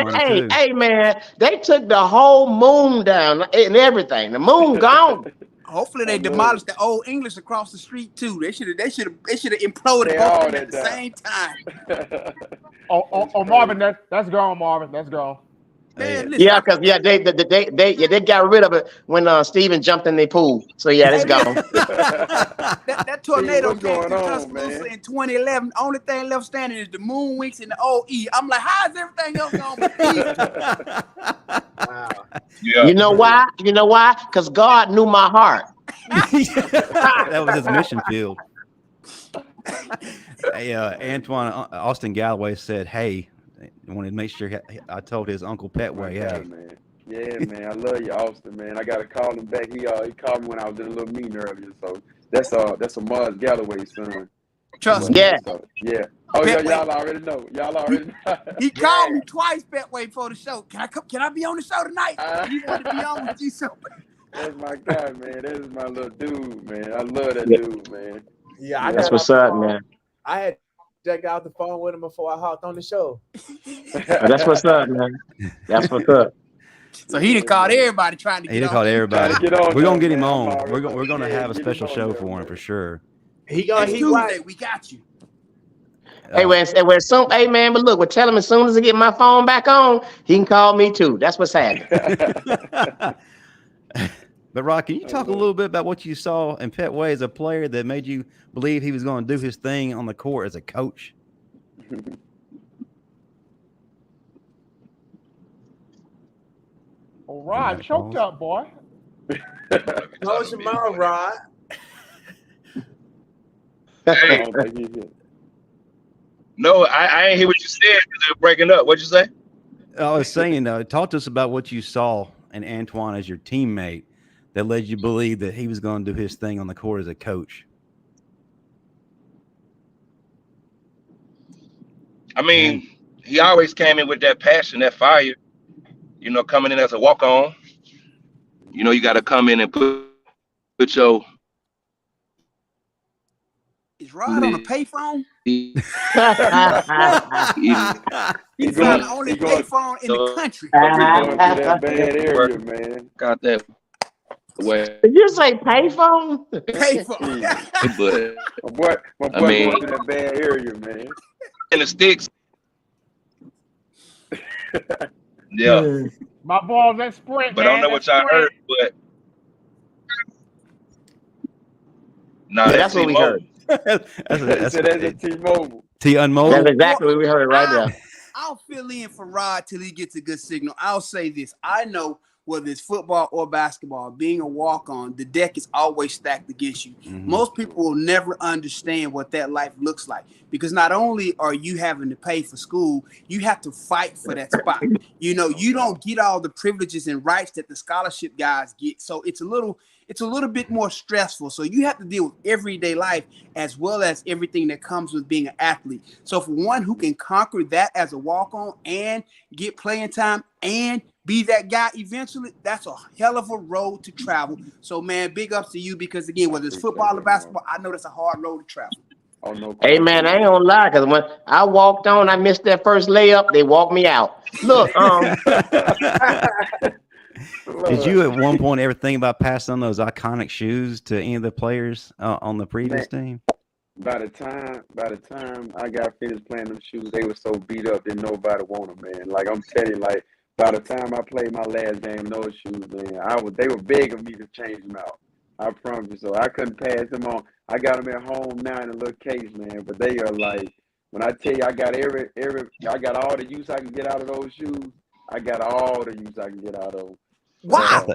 Hey, man, they took the whole moon down and everything. The moon gone. Hopefully, they demolished the old English across the street too. They should have imploded both of them at the same time. Oh, Marvin, that's gone, Marvin. That's gone. Man, yeah, because they got rid of it when Steven jumped in the pool. So yeah, it's gone. that tornado came going through on, Tuscaloosa man? in 2011. Only thing left standing is the Moon Winks and the OE. I'm like, how is everything else gone? Wow. Yeah. You know why? Because God knew my heart. That was his mission field. Hey, Antoine Austin Galloway said, "Hey, I wanted to make sure I told his Uncle Pettway, Man. Yeah, man. I love you, Austin, man. I gotta call him back. He called me when I was in a little meeting earlier. So that's a Mars Galloway's son. Trust me. Yeah. So, yeah. Oh yeah, y'all already know. He called me twice Pettway for the show. Can I come? Can I be on the show tonight? He wanted to be on with you so bad. That's my guy, man. That is my little dude, man. I love that dude, man. Yeah, That's what's up, man. I had checked out the phone with him before I hopped on the show. That's what's up, man. That's what's up. So he done called everybody trying to get on. He done called everybody. We're gonna get him on. Already, We're gonna have a special show for him man. for sure. Next Tuesday, we got you. Hey, hey man, but look, tell him as soon as I get my phone back on, he can call me too. That's what's happening. But Rock, can you talk a little bit about what you saw in Pettway as a player that made you believe he was going to do his thing on the court as a coach? All right, choked up, boy. Close your mouth, Rod. Hey. No, I ain't hear what you said because they were breaking up. What'd you say? I was saying, talk to us about what you saw in Antoine as your teammate that led you to believe that he was going to do his thing on the court as a coach. I mean, he always came in with that passion, that fire. You know, coming in as a walk-on. You know, you got to come in and put your. Is Rod on a payphone? He's He's on the only payphone in the country. Going through that bad area, man. Got that way. Did you say payphone? Payphone. But My boy I mean, going through that bad area, man. in the sticks. Yeah. My ball that sprint. But I don't know what y'all heard, but No, Yeah, that's that's what we heard. That's So that's a T-Mobile. T That's unmobile. exactly what we heard right there. I'll fill in for Rod till he gets a good signal. I'll say this. I know whether it's football or basketball, being a walk-on, the deck is always stacked against you. Mm-hmm. Most people will never understand what that life looks like because not only are you having to pay for school, you have to fight for that spot. You know, you don't get all the privileges and rights that the scholarship guys get. So it's a little bit more stressful. So you have to deal with everyday life as well as everything that comes with being an athlete. So for one who can conquer that as a walk-on and get playing time and be that guy eventually, that's a hell of a road to travel. So, man, big ups to you because, again, whether it's football or basketball, I know that's a hard road to travel. Oh, no. Hey, man, I ain't gonna lie, because when I walked on, I missed that first layup. They walked me out. Look, Did you at one point ever think about passing on those iconic shoes to any of the players on the previous team? By the time I got finished playing them shoes, they were so beat up that nobody wanted them, man. Like I'm telling you, like by the time I played my last game, those shoes, man, they were begging me to change them out. I promise you. So I couldn't pass them on. I got them at home now in a little case, man. But they are like, when I tell you, I got I got all the use I can get out of those shoes. I got all the use I can get out of them. Wow.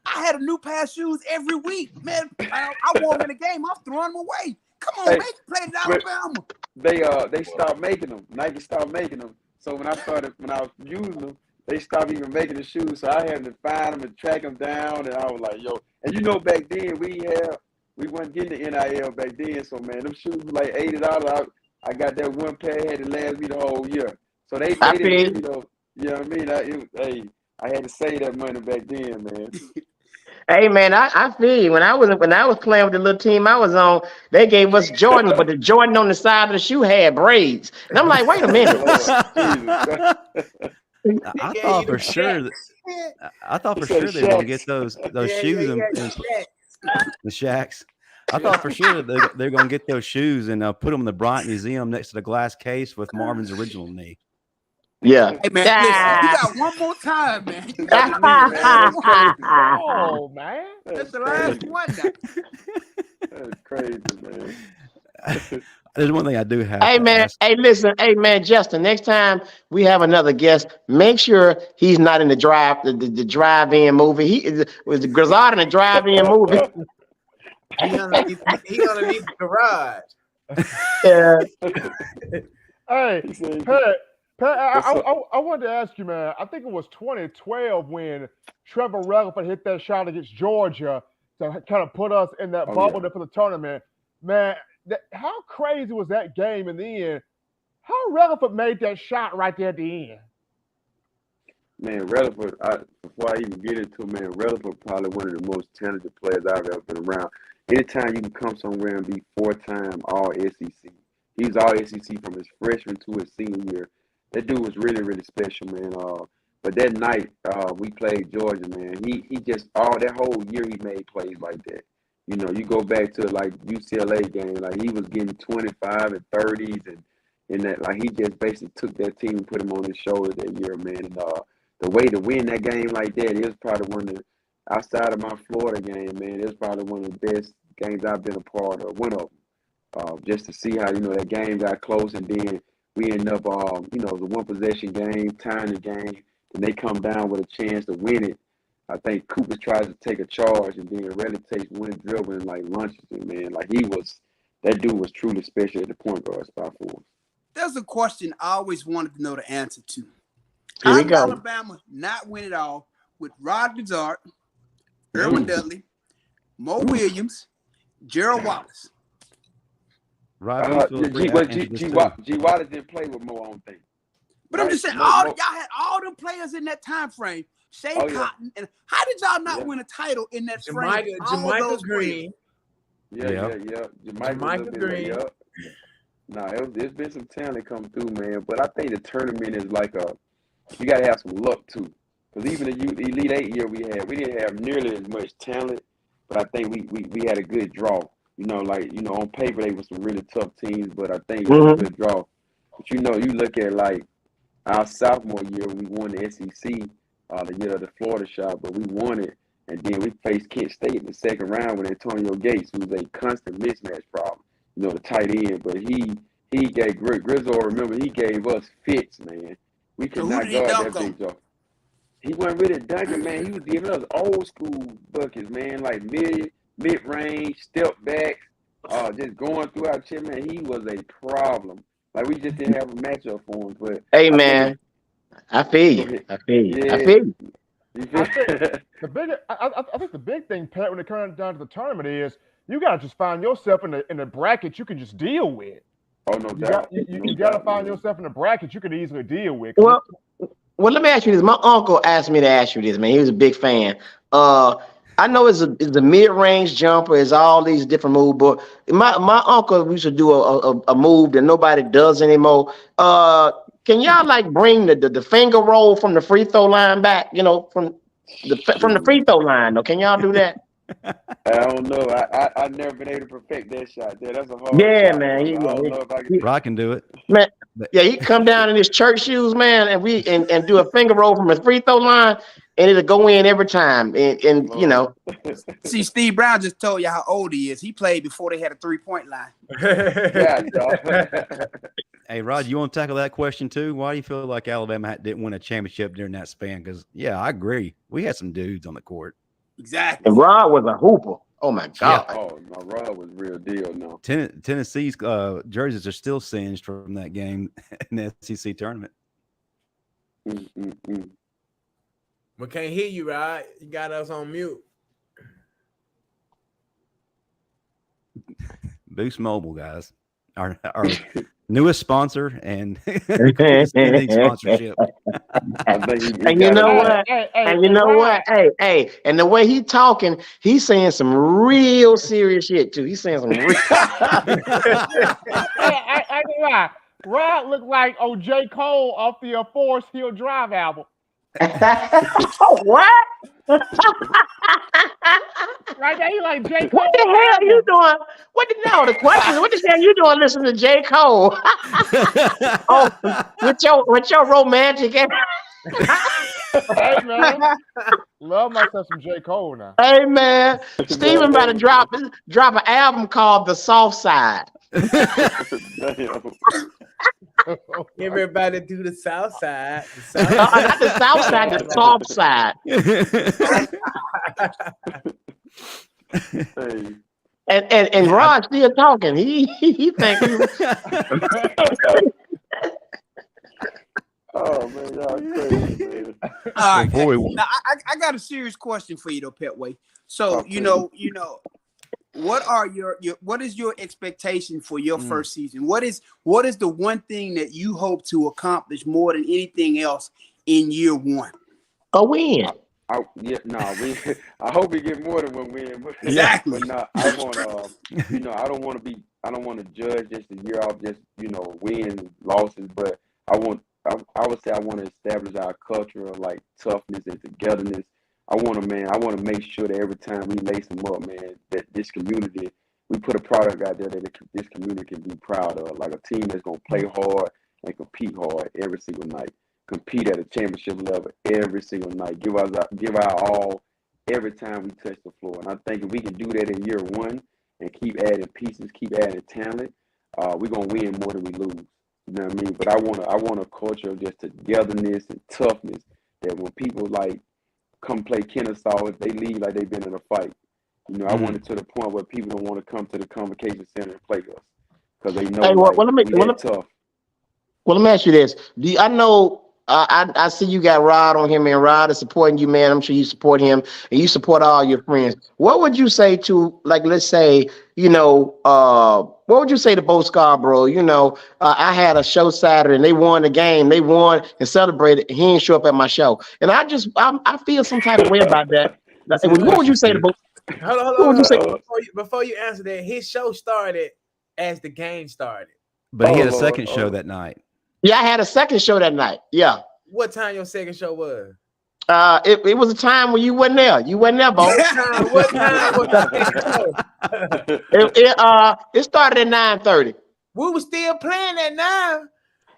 I had a new pair of shoes every week, man. I wore them in a game. I'm throwing them away. Come on, man. Play it Alabama. They stopped making them. Nike stopped making them. So when I was using them, they stopped even making the shoes. So I had to find them and track them down. And I was like, yo. And you know, back then we weren't getting the NIL back then. So man, them shoes were like $80. I got that one pair had to last me the whole year. So they didn't, you know what I mean? I had to save that money back then, man. hey, man, I feel you. When I was playing with the little team I was on, they gave us Jordans, but the Jordan on the side of the shoe had braids. And I'm like, wait a minute. I thought for sure they were gonna get those shoes and the Shacks. I thought for sure that they're gonna get those shoes and put them in the Bryant Museum next to the glass case with Marvin's original knee. Yeah. Hey, man, listen, you got one more time, man. Oh, man. That's the last one now. That's crazy, man. There's one thing I do have. Hey, man. Hey, listen. Hey, man, Justin, next time we have another guest, make sure he's not in the drive-in movie. He was the Grizzard in the drive-in movie. He underneath the garage. Yeah. Hey, Pat, I wanted to ask you, man. I think it was 2012 when Trevor Rutherford hit that shot against Georgia to kind of put us in that bubble there for the tournament. Man, how crazy was that game in the end? How Rutherford made that shot right there at the end? Man, Rutherford, before I even get into it, man, Rutherford probably one of the most talented players I've ever been around. Anytime you can come somewhere and be four-time All-SEC. He was All-SEC from his freshman to his senior year. That dude was really, really special, man. But that night we played Georgia, man. He just that whole year he made plays like that. You know, you go back to like UCLA game, like he was getting 25 and 30s, and in that, like he just basically took that team and put him on his shoulder that year, man. And the way to win that game like that is probably one of the, outside of my Florida game, man, it's probably one of the best games I've been a part of. One of them, just to see how that game got close, and then we end up, the one possession game, tying the game, and they come down with a chance to win it. I think Cooper tries to take a charge, and then Reddick takes one dribble and like launches it, man. Like that dude was truly special at the point guard spot for us. There's a question I always wanted to know the answer to. Here we go. Alabama not win it all with Rod Grizzard, Erwin Dudley, Mo Williams, Gerald Wallace. G. Wallace didn't play with Mo, I don't think. But I'm just saying, y'all had all them players in that time frame. Shea Cotton, and how did y'all not win a title in that frame? Jamaica Green. Yeah. Jamaica Green. Nah, there's been some talent come through, man. But I think the tournament is like you got to have some luck too. Because even the Elite 8 year we didn't have nearly as much talent, but I think we had a good draw. On paper they were some really tough teams, but I think it was a good draw. But you look at like our sophomore year, we won the SEC, the year of the Florida shot, but we won it. And then we faced Kent State in the second round with Antonio Gates, who's a constant mismatch problem. You know, the tight end. But he gave Grizzle. Remember, he gave us fits, man. We could not guard that big jump. He wasn't really dunking, man. He was giving us old school buckets, man, like mid range, step back, just going through our chip, man. He was a problem. Like we just didn't have a matchup for him. But hey, man, I feel you. I feel you. I feel you. I think the big thing, Pat, when it comes down to the tournament is you got to just find yourself in a bracket you can just deal with. Oh, no doubt. You got to find yourself in a bracket you can easily deal with. Well, let me ask you this. My uncle asked me to ask you this, man. He was a big fan. I know it's a mid-range jumper, it's all these different moves, but my uncle used to do a move that nobody does anymore. Can y'all like bring the finger roll from the free throw line back? You know, from the free throw line. Though, can y'all do that? I don't know. I never been able to perfect that shot. There, that's a hard. Yeah, shot, man. I can do it, man. Yeah, he come down in his church shoes, man, and do a finger roll from the free throw line, and it'll go in every time. And you know, see, Steve Brown just told you how old he is. He played before they had a 3-point line. Yeah, dog. Hey, Rod, you want to tackle that question too? Why do you feel like Alabama didn't win a championship during that span? Because, yeah, I agree. We had some dudes on the court. Exactly. And Rod was a hooper. Oh, my God. Yeah. Oh, no, Rod was real deal. No. Tennessee's jerseys are still singed from that game in the SEC tournament. We can't hear you, Rod. You got us on mute. Boost Mobile, guys. Our newest sponsor and sponsorship. And you know what? And you know what? Hey, and the way he talking, he's saying some real serious shit too. He's saying some real. I can lie. Rod looked like J. Cole off the Forest Hill Drive album. What? Right there, he like J. Cole. What the hell are you doing? The question is, what the hell you doing listening to J. Cole? with your romantic. Hey man, love myself some J. Cole now. Hey man, Steven about to drop an album called The Soft Side. Everybody do the South Side. Not the South Side, the Soft Side. And Rod still talking. He think he Oh man, y'all crazy, man. All right. Now I got a serious question for you though, Pettway. So you know, what is your expectation for your first season? What is the one thing that you hope to accomplish more than anything else in year one? A win. I hope we get more than one win. Exactly. But no, I want I don't want to judge just the year off, just wins, losses. But I would say I want to establish our culture of like toughness and togetherness. I want to make sure that every time we lace them up, man, that this community, we put a product out there that this community can be proud of, like a team that's going to play hard and compete hard every single night, compete at a championship level every single night, give our all every time we touch the floor. And I think if we can do that in year one and keep adding pieces, keep adding talent, we're going to win more than we lose. You know what I mean? But I want a culture of just togetherness and toughness that when people like come play Kennesaw, if they leave like they've been in a fight. I want it to the point where people don't want to come to the convocation center and play us because they know tough. Well, let me ask you this. I know I see you got Rod on here, man. Rod is supporting you, man. I'm sure you support him and you support all your friends. What would you say to, like, let's say, what would you say to Bo Scarborough? I had a show Saturday and they won the game. They won and celebrated. He didn't show up at my show. And I feel some type of way about that. What would you say to Bo? Hold on. Before you answer that, his show started as the game started. But he had a second show that night. Yeah, I had a second show that night. Yeah. What time your second show was? It was a time when you wasn't there. You wasn't there, Bo. What time was the second show? It started at 9:30. We were still playing at 9.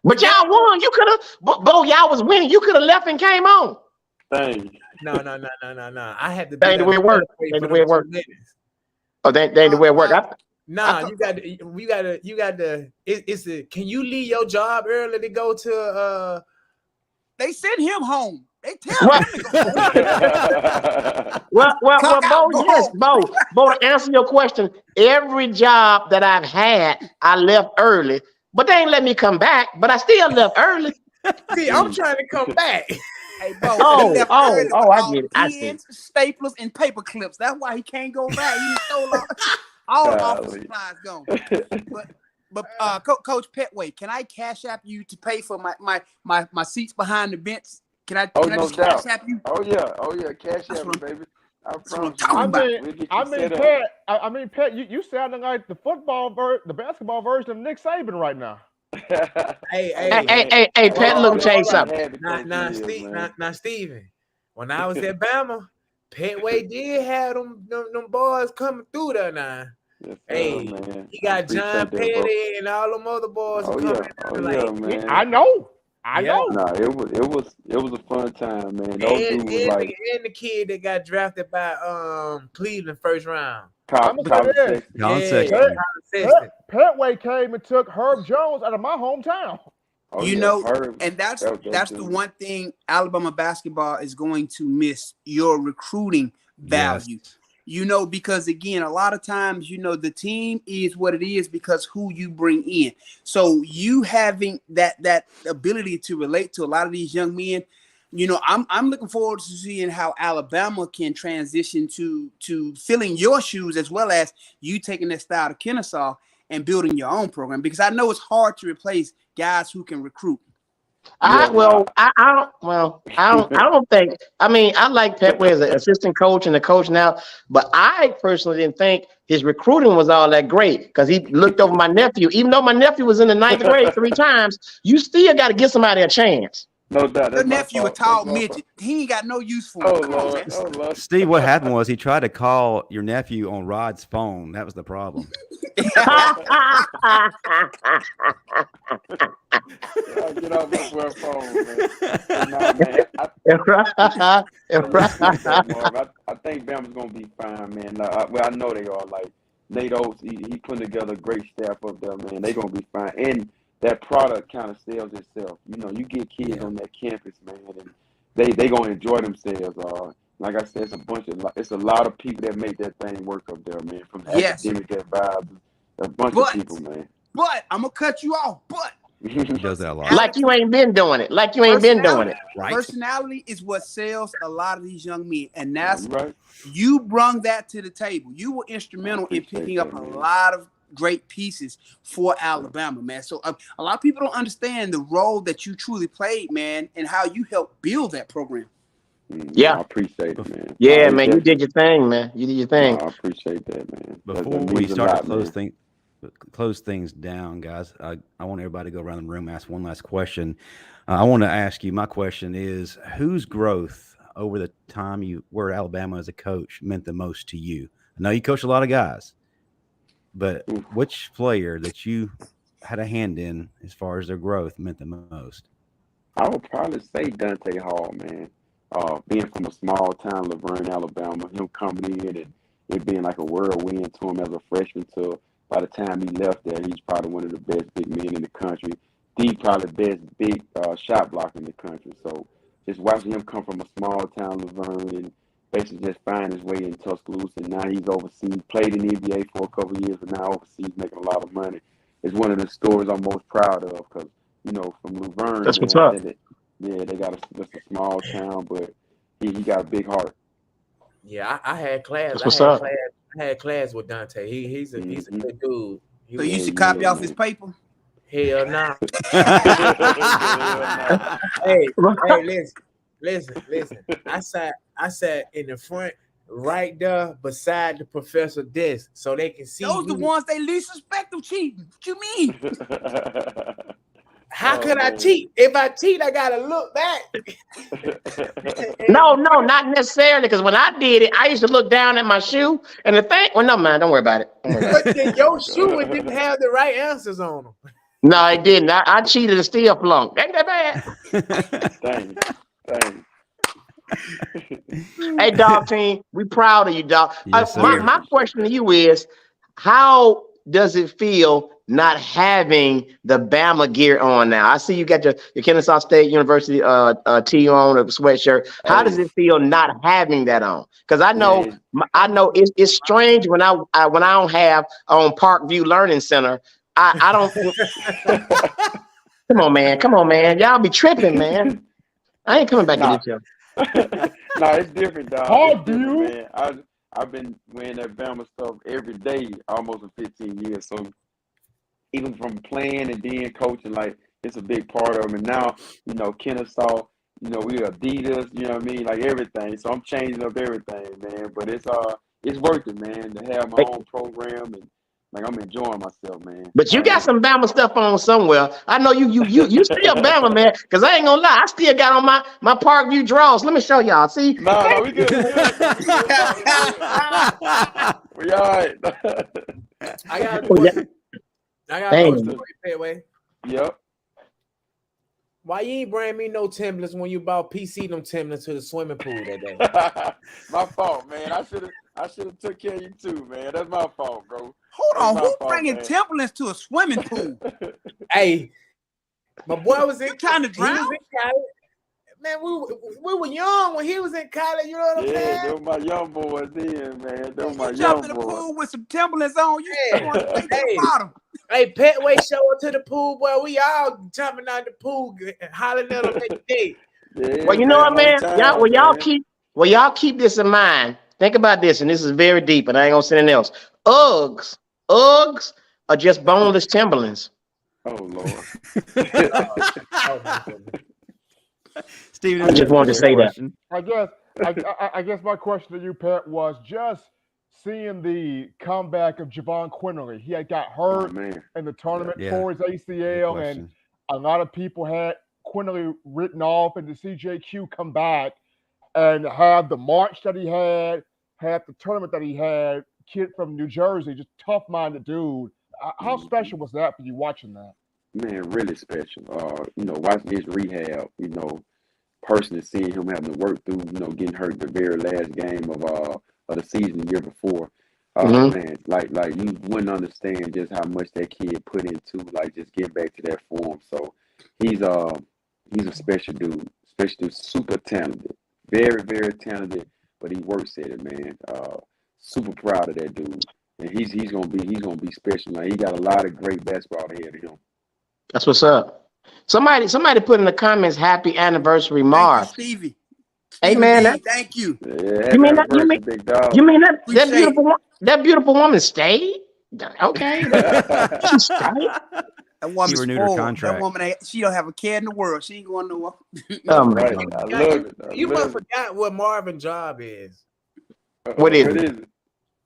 But y'all won. You could have, Bo, y'all was winning. You could have left and came on. Dang. No. I had to. That ain't the way it works. Ain't the way it works. Oh, that ain't the way it works. Nah, you got to. It's a. Can you leave your job early to go to? They send him home. They tell him to go home. Well, Bo, yes, Bo, to answer your question, every job that I've had, I left early, but they ain't let me come back. But I still left early. See, I'm trying to come back. Hey, Bo, I get it. I see. Staplers and paper clips. That's why he can't go back. He stole all office supplies gone. But Coach Pettway, can I cash app you to pay for my seats behind the bench? Can I just cash app you? Oh yeah, cash app me, baby. I mean, Pat, you sounding like the basketball version of Nick Saban right now. Hey, Pat, look, tell you something. Now, Steven, when I was at Bama, Pettway did have them boys coming through there now. Yes, hey, man. You got John Petty and all them other boys coming. Man. I know. Nah, it was a fun time, man. Those dudes was like, and the kid that got drafted by Cleveland first round. Pettway came and took Herb Jones out of my hometown. And that's the one thing Alabama basketball is going to miss, your recruiting value. Yes. Because again, a lot of times, the team is what it is because who you bring in. So you having that ability to relate to a lot of these young men, I'm looking forward to seeing how Alabama can transition to filling your shoes, as well as you taking that style to Kennesaw and building your own program, because I know it's hard to replace guys who can recruit. I don't think. I mean, I like Pettway as an assistant coach and a coach now, but I personally didn't think his recruiting was all that great because he looked over my nephew. Even though my nephew was in the 9th grade 3 times, you still got to give somebody a chance. No doubt. Your nephew a tall midget. He ain't got no use for him. Lord. Steve, what happened was he tried to call your nephew on Rod's phone. That was the problem. Get off my phone, man. I think Bama's gonna be fine, man. I know they are. Like Nate Oats, he putting together a great staff up there, man. They gonna be fine, and that product kind of sells itself. You get kids on that campus, man, and they gonna enjoy themselves. Like I said, it's a lot of people that make that thing work up there, man. From the academic vibes, a bunch of people, man. But I'm gonna cut you off. But he does that a lot. Like you ain't been doing it. Right. Personality is what sells a lot of these young men, and that's right. You brung that to the table. You were instrumental in picking up a lot of great pieces for Alabama, man. So a lot of people don't understand the role that you truly played, man, and how you helped build that program. Yeah, I appreciate it, man. Yeah, man, you did your thing, man. You did your thing. I appreciate that, man. Before we start to close things down, guys, I want everybody to go around the room, ask one last question. I want to ask you, my question is, whose growth over the time you were at Alabama as a coach meant the most to you? I know you coached a lot of guys, but which player that you had a hand in as far as their growth meant the most? I would probably say Dante Hall, man. Being from a small town, Laverne, Alabama, him coming in and it being like a whirlwind to him as a freshman to by the time he left there, he's probably one of the best big men in the country. Probably the best big shot blocker in the country. So just watching him come from a small town, Laverne, and basically just find his way in Tuscaloosa, and now he's overseas, played in the NBA for a couple of years, but now overseas making a lot of money. It's one of the stories I'm most proud of because, from Laverne. That's what's up. They got just a small town, but he got a big heart. Yeah, I had class. That's what's up. I had class with Dante. He's a good dude. So you should copy off his paper? Hell no. Hey, listen. I sat in the front right there beside the professor desk so they can see. Those the ones they least suspect of cheating. What you mean? How could I cheat? If I cheat, I gotta look back. No, not necessarily. Because when I did it, I used to look down at my shoe and the thing. Well, no, man, don't worry about it. But then your shoe didn't have the right answers on them. No, it didn't. I cheated and still flunked. Ain't that bad? Dang. Hey, dog team, we proud of you, dog. Yes, My question to you is, how does it feel not having the Bama gear on now? I see you got your Kennesaw State University tee on, a sweatshirt. How does it feel not having that on? Because I know it's strange when I don't have on Parkview Learning Center. I don't. Come on, man. Y'all be tripping, man. I ain't coming back to this show. No, it's different, dog. Hard It's different, view. man. I've been wearing that Bama stuff every day almost for 15 years. So even from playing and being coaching, like it's a big part of them. And now, you know, Kennesaw, you know, we Adidas, you know what I mean, like everything. So I'm changing up everything, man. But it's worth it, man, to have my own program and like I'm enjoying myself, man. But you got some Bama stuff on somewhere. I know you still Bama, man. Because I ain't gonna lie, I still got on my Parkview draws. Let me show y'all. See? No, we good. We all right. I got a question. I got a question for you, Pettway. Yep. Why you ain't bring me no Timberlands when you bought PC them Timberlands to the swimming pool that day? My fault, man. I should have took care of you too, man. That's my fault, bro. Hold on, who bringing Timberlands to a swimming pool? Hey, my boy was in trying to drown. Man, we were young when he was in college. You know what I'm saying? Yeah, those my young boys then, man. Those my You young jumped in the boys. pool with some Timberlands on. You want to take the bottom. Hey, Pettway show up to the pool, boy. We all jumping out the pool, hollering at him every day. Yeah, well, you know what, man? Y'all keep this in mind. Think about this, and this is very deep, and I ain't gonna say anything else. Uggs are just boneless Timberlands. Oh Lord. Steven, I just wanted to say question. that. I guess my question to you, Pat, was just seeing the comeback of Javon Quinterly. He had got hurt in the tournament for his ACL, and a lot of people had Quinterly written off, and to see JQ come back and have the march that he had the tournament that he had, kid from New Jersey, just tough-minded dude. How special was that for you watching that? Man, really special. You know, watching his rehab, you know, personally seeing him having to work through, you know, getting hurt the very last game of the season the year before. Man, like you wouldn't understand just how much that kid put into like just getting back to that form. So he's a special dude, super talented, very, very talented, but he works at it, man. Super proud of that dude. And he's gonna be special. Now he got a lot of great basketball ahead of him. That's what's up. Somebody put in the comments, "Happy anniversary, Marv." Thank you, Stevie. Hey man, thank you. Yeah, you mean that beautiful woman stayed? Okay, she stayed. That woman's renewed her spoiled. contract. That woman, she don't have a care in the world. She ain't going nowhere. Right. I love it. You must forgot what Marvin's job is. What is it?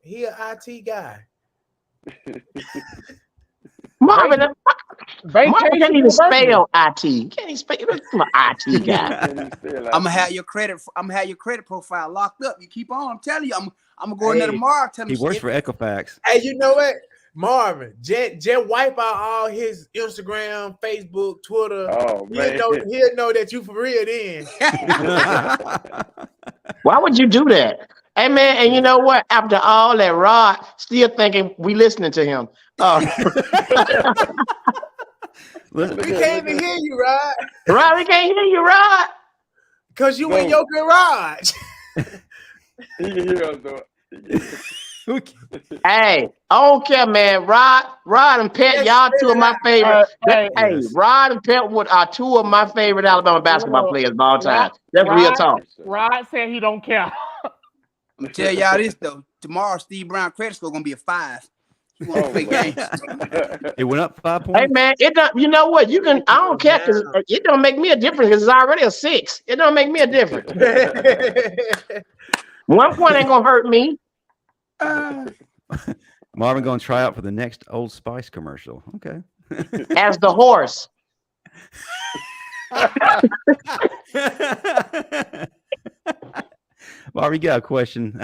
He an IT guy. Marvin can't even spell IT. Can't even spell an IT guy. I'm gonna have your credit profile locked up. You keep on. I'm telling you, I'm gonna go in there tomorrow. Tell He works for Equifax. Hey, you know what? Marvin, Jet wipe out all his Instagram, Facebook, Twitter. Oh man, he'll know that you for real then. Why would you do that? Hey man, and you know what? After all that, Rod still thinking we listening to him. We can't even hear you, Rod. Rod, we can't hear you, Rod. Because you in your garage. He can hear us though. Hey, I don't care, man. Rod and Pet, y'all two of my favorite. Rod and Pet are two of my favorite Alabama basketball players of all time. That's real talk. Rod said he don't care. I'm gonna tell y'all this though. Tomorrow, Steve Brown credit score gonna be a 5. He wants to play games. It went up 5 points. Hey man, it don't. You know what? You can. I don't care because it don't make me a difference because it's already a 6. It don't make me a difference. 1 point ain't gonna hurt me. Marvin going to try out for the next Old Spice commercial. Okay. As the horse. Marvin, you got a question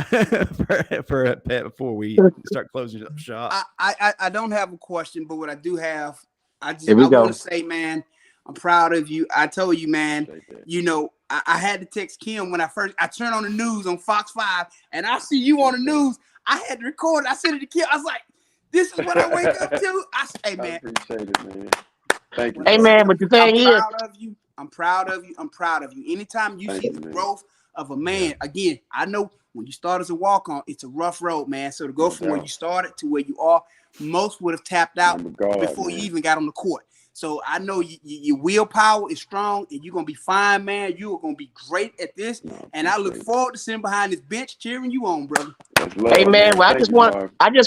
for Pat before we start closing up shop? I don't have a question, but what I do have, I want to say, man, I'm proud of you. I told you, man. You know, I had to text Kim when I turned on the news on Fox 5, and I see you on the news. I had to record it. I sent it to Kim. I was like, "This is what I wake up to." I said, "Hey, man, I appreciate it, man. Thank you. Hey, man, but the thing is, I'm proud of you. I'm proud of you. Anytime you see the growth of a man, again, I know when you start as a walk-on, it's a rough road, man. So to go from where you started to where you are, most would have tapped out before you even got on the court. So I know your willpower is strong, and you're gonna be fine, man. You are gonna be great at this, and I look forward to sitting behind this bench cheering you on, brother. Hey, man, well, I just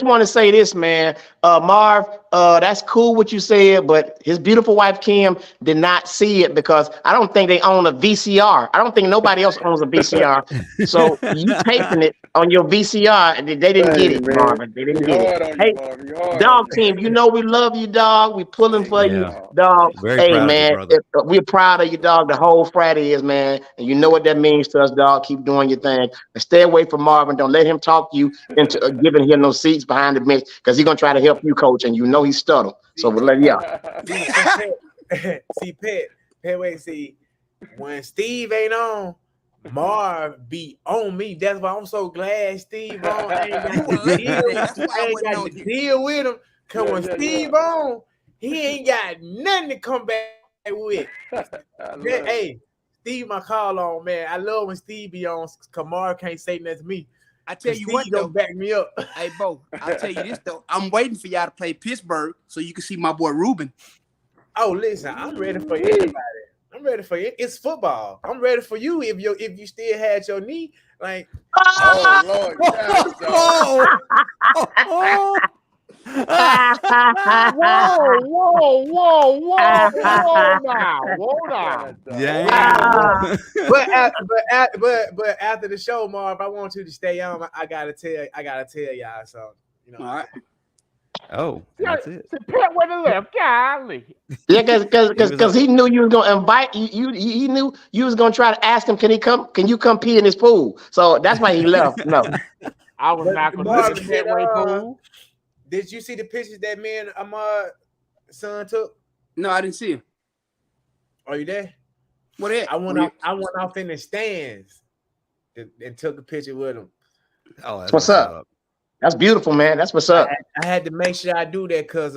want to say this, man. Marv, that's cool what you said, but his beautiful wife Kim did not see it because I don't think they own a VCR. I don't think nobody else owns a VCR. So you taping it on your VCR, and they didn't get it, Marvin. They didn't get it. Hey, dog team, you know we love you, dog. We pulling for you, dog. Very hey, proud man, of you, brother. we're proud of you, dog. The whole Friday is, man, and you know what that means to us, dog. Keep doing your thing and stay away from Marvin. Don't let him talk you into giving him no seats behind the bench because he's gonna try to help you, coach, and you know he's stuttle. So we'll let you out. See, Pettway, see, when Steve ain't on, Marv be on me. That's why I'm so glad Steve on. I ain't got to deal with him. Cause when Steve on, he ain't got nothing to come back with. Hey, Steve, my call on, man. I love when Steve be on. Kamar can't say nothing to me. I tell you what, though, back me up. Hey, Bo, I'll tell you this though. I'm waiting for y'all to play Pittsburgh so you can see my boy Ruben. Oh, listen, I'm ready for anybody. I'm ready for it. It's football. I'm ready for you if you still had your knee. Like, oh Lord, whoa now. Yeah. But after the show, Marv, I want you to stay on. I gotta tell y'all something. You know. All right. Oh, that's it. Pet with the left, golly. Yeah, because he knew you was gonna invite you. He knew you was gonna try to ask him, can he come? Can you come pee in his pool? So that's why he left. No, I was not gonna do the Petway pool. Did you see the pictures that me and Ahmad son took? No, I didn't see him. Are you there? What is? I went off in the stands and took a picture with him. Oh, that's what's up. That's beautiful, man. That's what's up. I had to make sure I do that because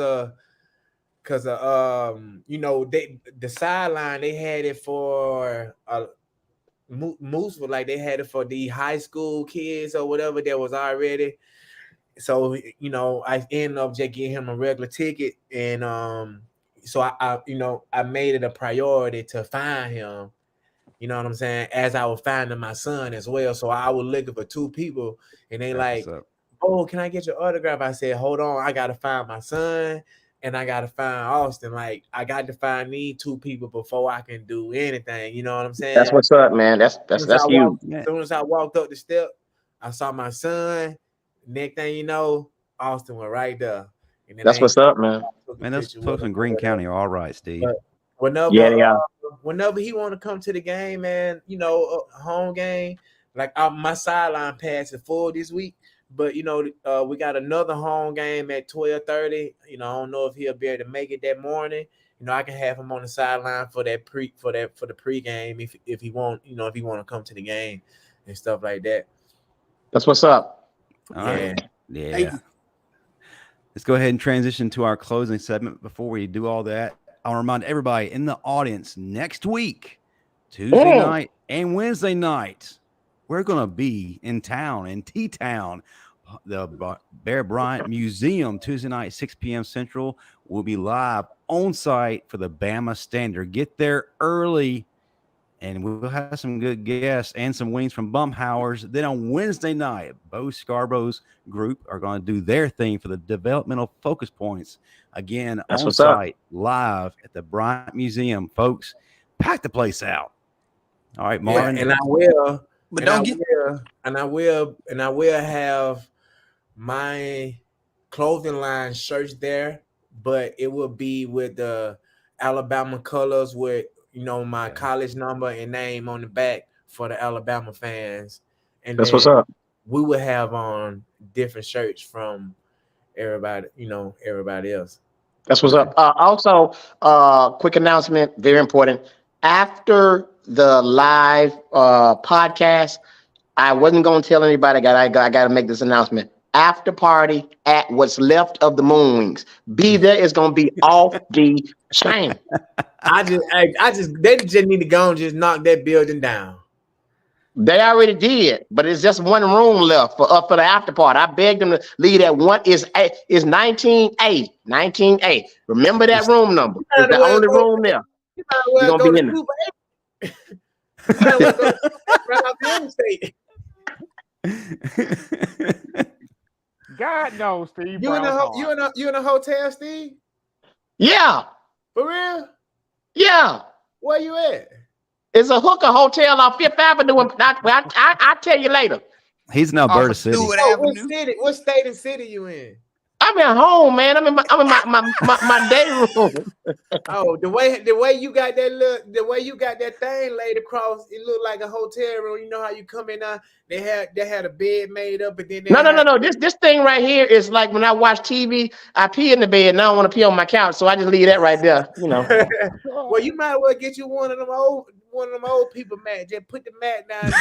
you know, the sideline they had it for Moose, like they had it for the high school kids or whatever that was already. So you know, I ended up just getting him a regular ticket, and so I you know, I made it a priority to find him. You know what I'm saying? As I was finding my son as well, so I was looking for two people, and they like, "Oh, can I get your autograph?" I said, "Hold on, I gotta find my son, and I gotta find Austin. Like, I got to find these two people before I can do anything." You know what I'm saying? That's what's up, man. That's you. As soon as I walked up the step, I saw my son. Next thing you know, Austin was right there. And that's what's up, man. Man, those folks in Greene County are all right, Steve. Whenever he want to come to the game, man, you know, a home game, like my sideline pass is full this week. But you know, we got another home game at 12:30. You know, I don't know if he'll be able to make it that morning. You know, I can have him on the sideline for the pregame if he want, you know, if he want to come to the game and stuff like that. That's what's up. All right. Yeah. Let's go ahead and transition to our closing segment. Before we do all that, I'll remind everybody in the audience next week, Tuesday night and Wednesday night, we're going to be in town, in T-Town, the Bear Bryant Museum, Tuesday night, 6 p.m. Central. We'll be live on site for the Bama Standard. Get there early, and we'll have some good guests and some wings from Bumhauer's. Then on Wednesday night, Bo Scarborough's group are going to do their thing for the developmental focus points. Again, on site, live at the Bryant Museum. Folks, pack the place out. All right, Marvin. Yeah, and I will. But I will have my clothing line shirts there, but it will be with the Alabama colors with, you know, my college number and name on the back for the Alabama fans. And that's what's up. We will have on different shirts from everybody, you know, everybody else. That's what's up. Also, quick announcement, very important. After the live podcast, I wasn't going to tell anybody. I got to make this announcement. After party at what's left of the Moon Wings. Be there is going to be off the chain. They just need to go and just knock that building down. They already did, but it's just one room left for the after party. I begged them to leave that one. Is 19A. 19A. Remember that room number. It's the only room there. You're gonna be in there. God knows, Steve. You in a hotel, Steve? Yeah. For real? Yeah. Where you at? It's a hooker hotel on Fifth Avenue. I'll tell you later. He's in Alberta City. What state and city you in? I'm at home, man. I'm in my day room. Oh, the way you got that thing laid across, it looked like a hotel room. You know how you come in now, they had a bed made up, and then No. This thing right here is like when I watch TV, I pee in the bed and I don't want to pee on my couch, so I just leave that right there. You know. Well, you might well get you one of them old people mat. Just put the mat down and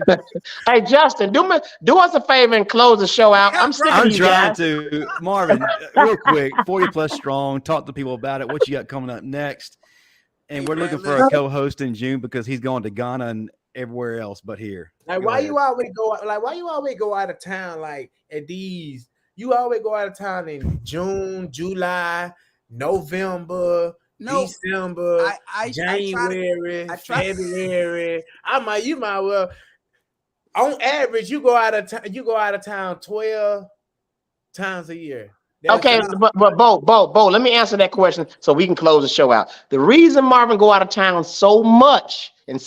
get it. Hey, Justin, do us a favor and close the show out. I'm trying to. Marvin, real quick, 40 plus strong. Talk to people about it. What you got coming up next? And we're looking for a co-host in June because he's going to Ghana and everywhere else but here. Like, why you always go out of town? Like at these, you always go out of town in June, July, November. December, January, February. You might well. On average, you go out of town 12 times a year. Okay, but Bo, let me answer that question so we can close the show out. The reason Marvin go out of town so much and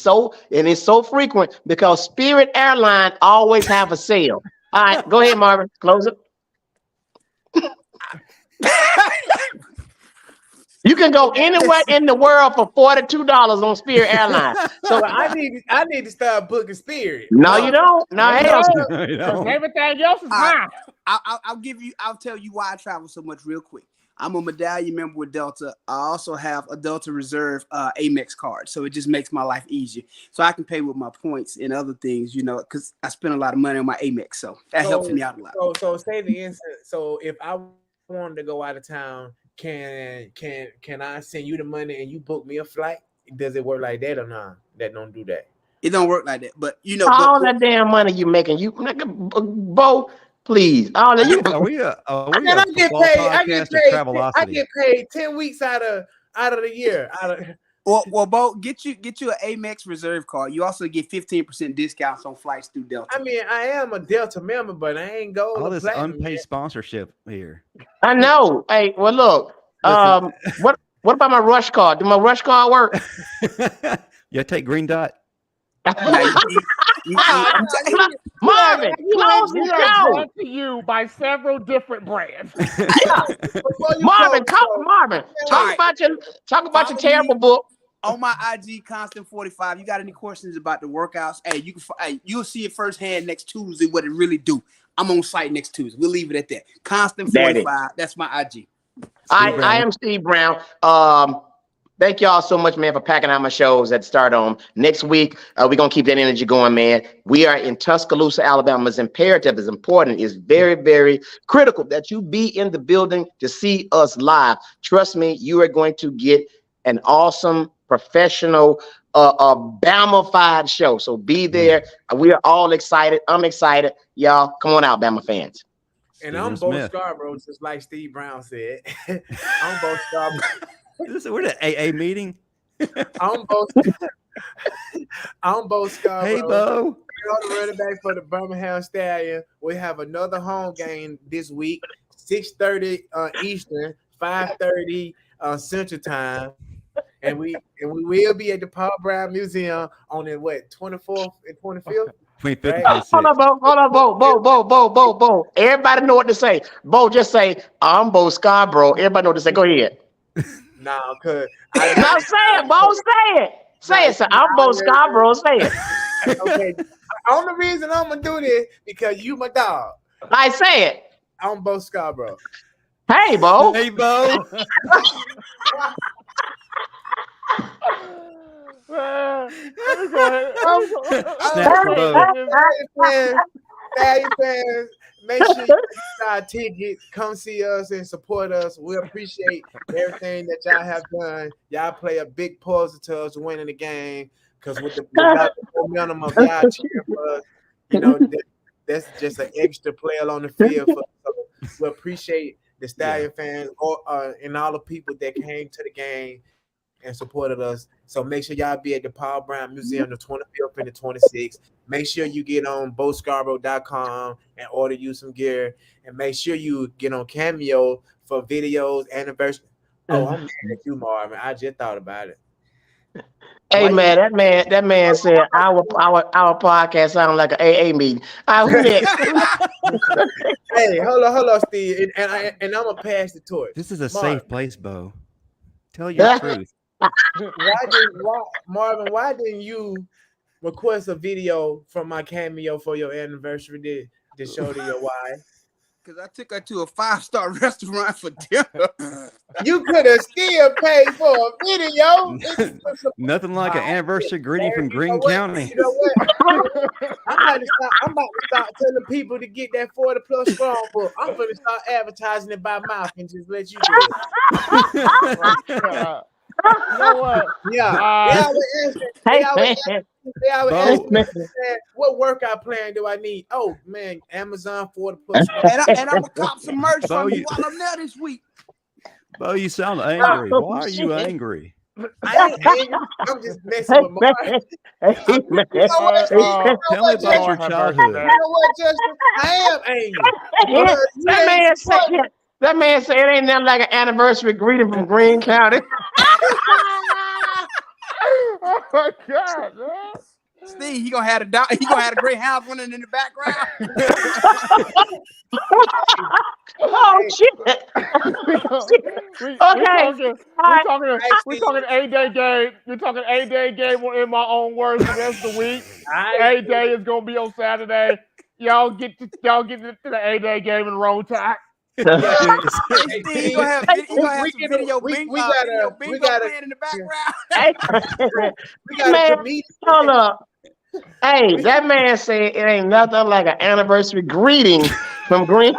it's so frequent because Spirit Airline always have a sale. All right, go ahead, Marvin, close it. You can go anywhere in the world for $42 on Spirit Airlines. So I need to start booking Spirit. No, you don't. No, everything else is fine. I'll tell you why I travel so much real quick. I'm a medallion member with Delta. I also have a Delta Reserve Amex card, so it just makes my life easier. So I can pay with my points and other things, because I spend a lot of money on my Amex, so that helps me out a lot. So say the instant. So if I wanted to go out of town, can I send you the money and you book me a flight? Does it work like that or not? That don't do that. It don't work like that. But all that damn money you making, you Bo, please. All that you. I get paid 10 weeks out of the year. Well, Bo, get you an Amex Reserve card. You also get 15% discounts on flights through Delta. I mean, I am a Delta member, but I ain't gold. All this unpaid sponsorship here. I know. Hey, well, look. What about my Rush card? Do my Rush card work? Yeah, take Green Dot. Marvin, close the show. Brought to you by several different brands. Marvin, talk about your terrible book. On my IG, Constant45. You got any questions about the workouts? Hey, you'll see it firsthand next Tuesday what it really do. I'm on site next Tuesday. We'll leave it at that. Constant45. That's my IG. I am Steve Brown. Thank y'all so much, man, for packing out my shows at Start On. Next week, we're going to keep that energy going, man. We are in Tuscaloosa, Alabama. It's imperative, it's important, it's very, very critical that you be in the building to see us live. Trust me, you are going to get an awesome, professional, Bama-fied show. So be there. We are all excited. I'm excited. Y'all, come on out, Bama fans. And I'm Bo Scarborough, just like Steve Brown said. I'm Bo Scarborough. We're at an AA meeting. I'm Bo Scarborough. Hey, Bo. We're the running back for the Birmingham Stallion. We have another home game this week, 6:30 Eastern, 5:30 Central Time. And we will be at the Paul Brown Museum on the 24th and 25th. 25th. Right? Hold on, Bo. Everybody know what to say. Bo, just say, I'm Bo Scarborough. Everybody know what to say. Go ahead. No, cause now say it, Bo. Say it. Say it. So I'm Bo Scarborough. Say it. Okay. Only reason I'm gonna do this because you my dog. I say it. I'm Bo Scarborough. Hey, Bo. Hey, Bo. Man, let me go ahead. Snap for Bo. Stallion fans, make sure you get our ticket. Come see us and support us. We appreciate everything that y'all have done. Y'all play a big puzzle to us winning the game. Because without the momentum of y'all cheering for us, you know, that's just an extra player on the field for us. So we appreciate the Stallion fans and all the people that came to the game and supported us. So make sure y'all be at the Paul Brown Museum the 25th and the 26th. Make sure you get on BoScarborough.com and order you some gear. And make sure you get on Cameo for videos, anniversary. Oh, I'm mad at you, Marvin. I just thought about it. Hey, man, that man said our podcast sounded like an AA meeting. Who next? Hey, hold on, Steve. And I'm gonna pass the torch. This is a safe place, Bo. Tell your truth. Marvin, why didn't you request a video from my Cameo for your anniversary to show to your wife? Because I took her to a 5-star restaurant for dinner. You could have still paid for a video. Nothing like an anniversary greeting from Greene County. You know what? I'm about to start telling people to get that 40+ strong book. I'm going to start advertising it by mouth and just let you do it. You know what? Yeah. They always ask, what workout plan do I need? Oh man, Amazon 40+. and I'm gonna cop some merch from you while I'm there this week. Bo, you sound angry. Why are you angry? I ain't angry. I'm just messing with Mark. Tell me about your childhood. You know what, Justin? I am angry. That man said it ain't nothing like an anniversary greeting from Greene County. Oh my God, man. Steve, he gonna have a Greyhound running in the background. Oh shit! We're talking 8-day game. We're talking 8-day game in my own words the rest of the week. 8-day is gonna be on Saturday. Y'all get to the 8-day game in wrong time. He gonna have some video bingo playing in the background. We got a meeting. Hold up. Hey, that man said it ain't nothing like an anniversary greeting from Greene.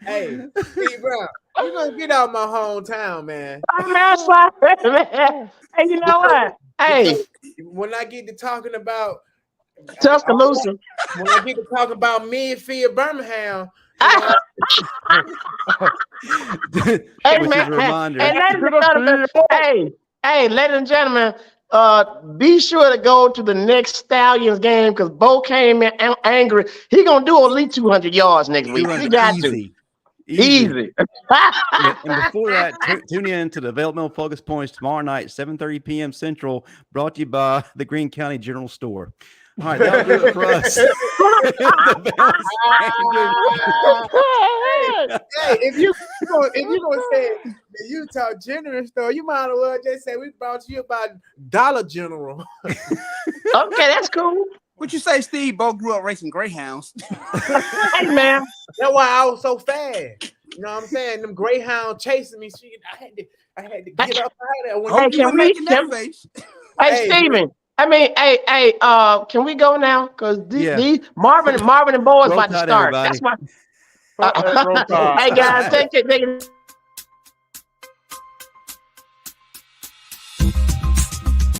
Hey, Steve Brown, you gonna get out my hometown, man. Man. Hey, you know what? Hey, when I get to talking about Tuscaloosa, when I get to talk about midfield Birmingham. Hey, man, hey, ladies and gentlemen, be sure to go to the next Stallions game because Bo came in angry. He gonna do at least 200 yards next week. He got easy. Easy. And before that, tune in to the Developmental Focus Points tomorrow night, 7:30 p.m. Central, brought to you by the Greene County General Store. All right, that'll do it for us. Hey, if you gonna say the Utah General Store, you might as well just say we brought you about Dollar General. Okay, that's cool. What you say, Steve? Bo grew up racing Greyhounds. Hey, man. That's why I was so fast. You know what I'm saying? Them Greyhounds chasing me. I had to get up out of there. Hey, Steven. Can we go now? Because these Marvin and Bo is about to start. Everybody. That's why. Hey guys, take it.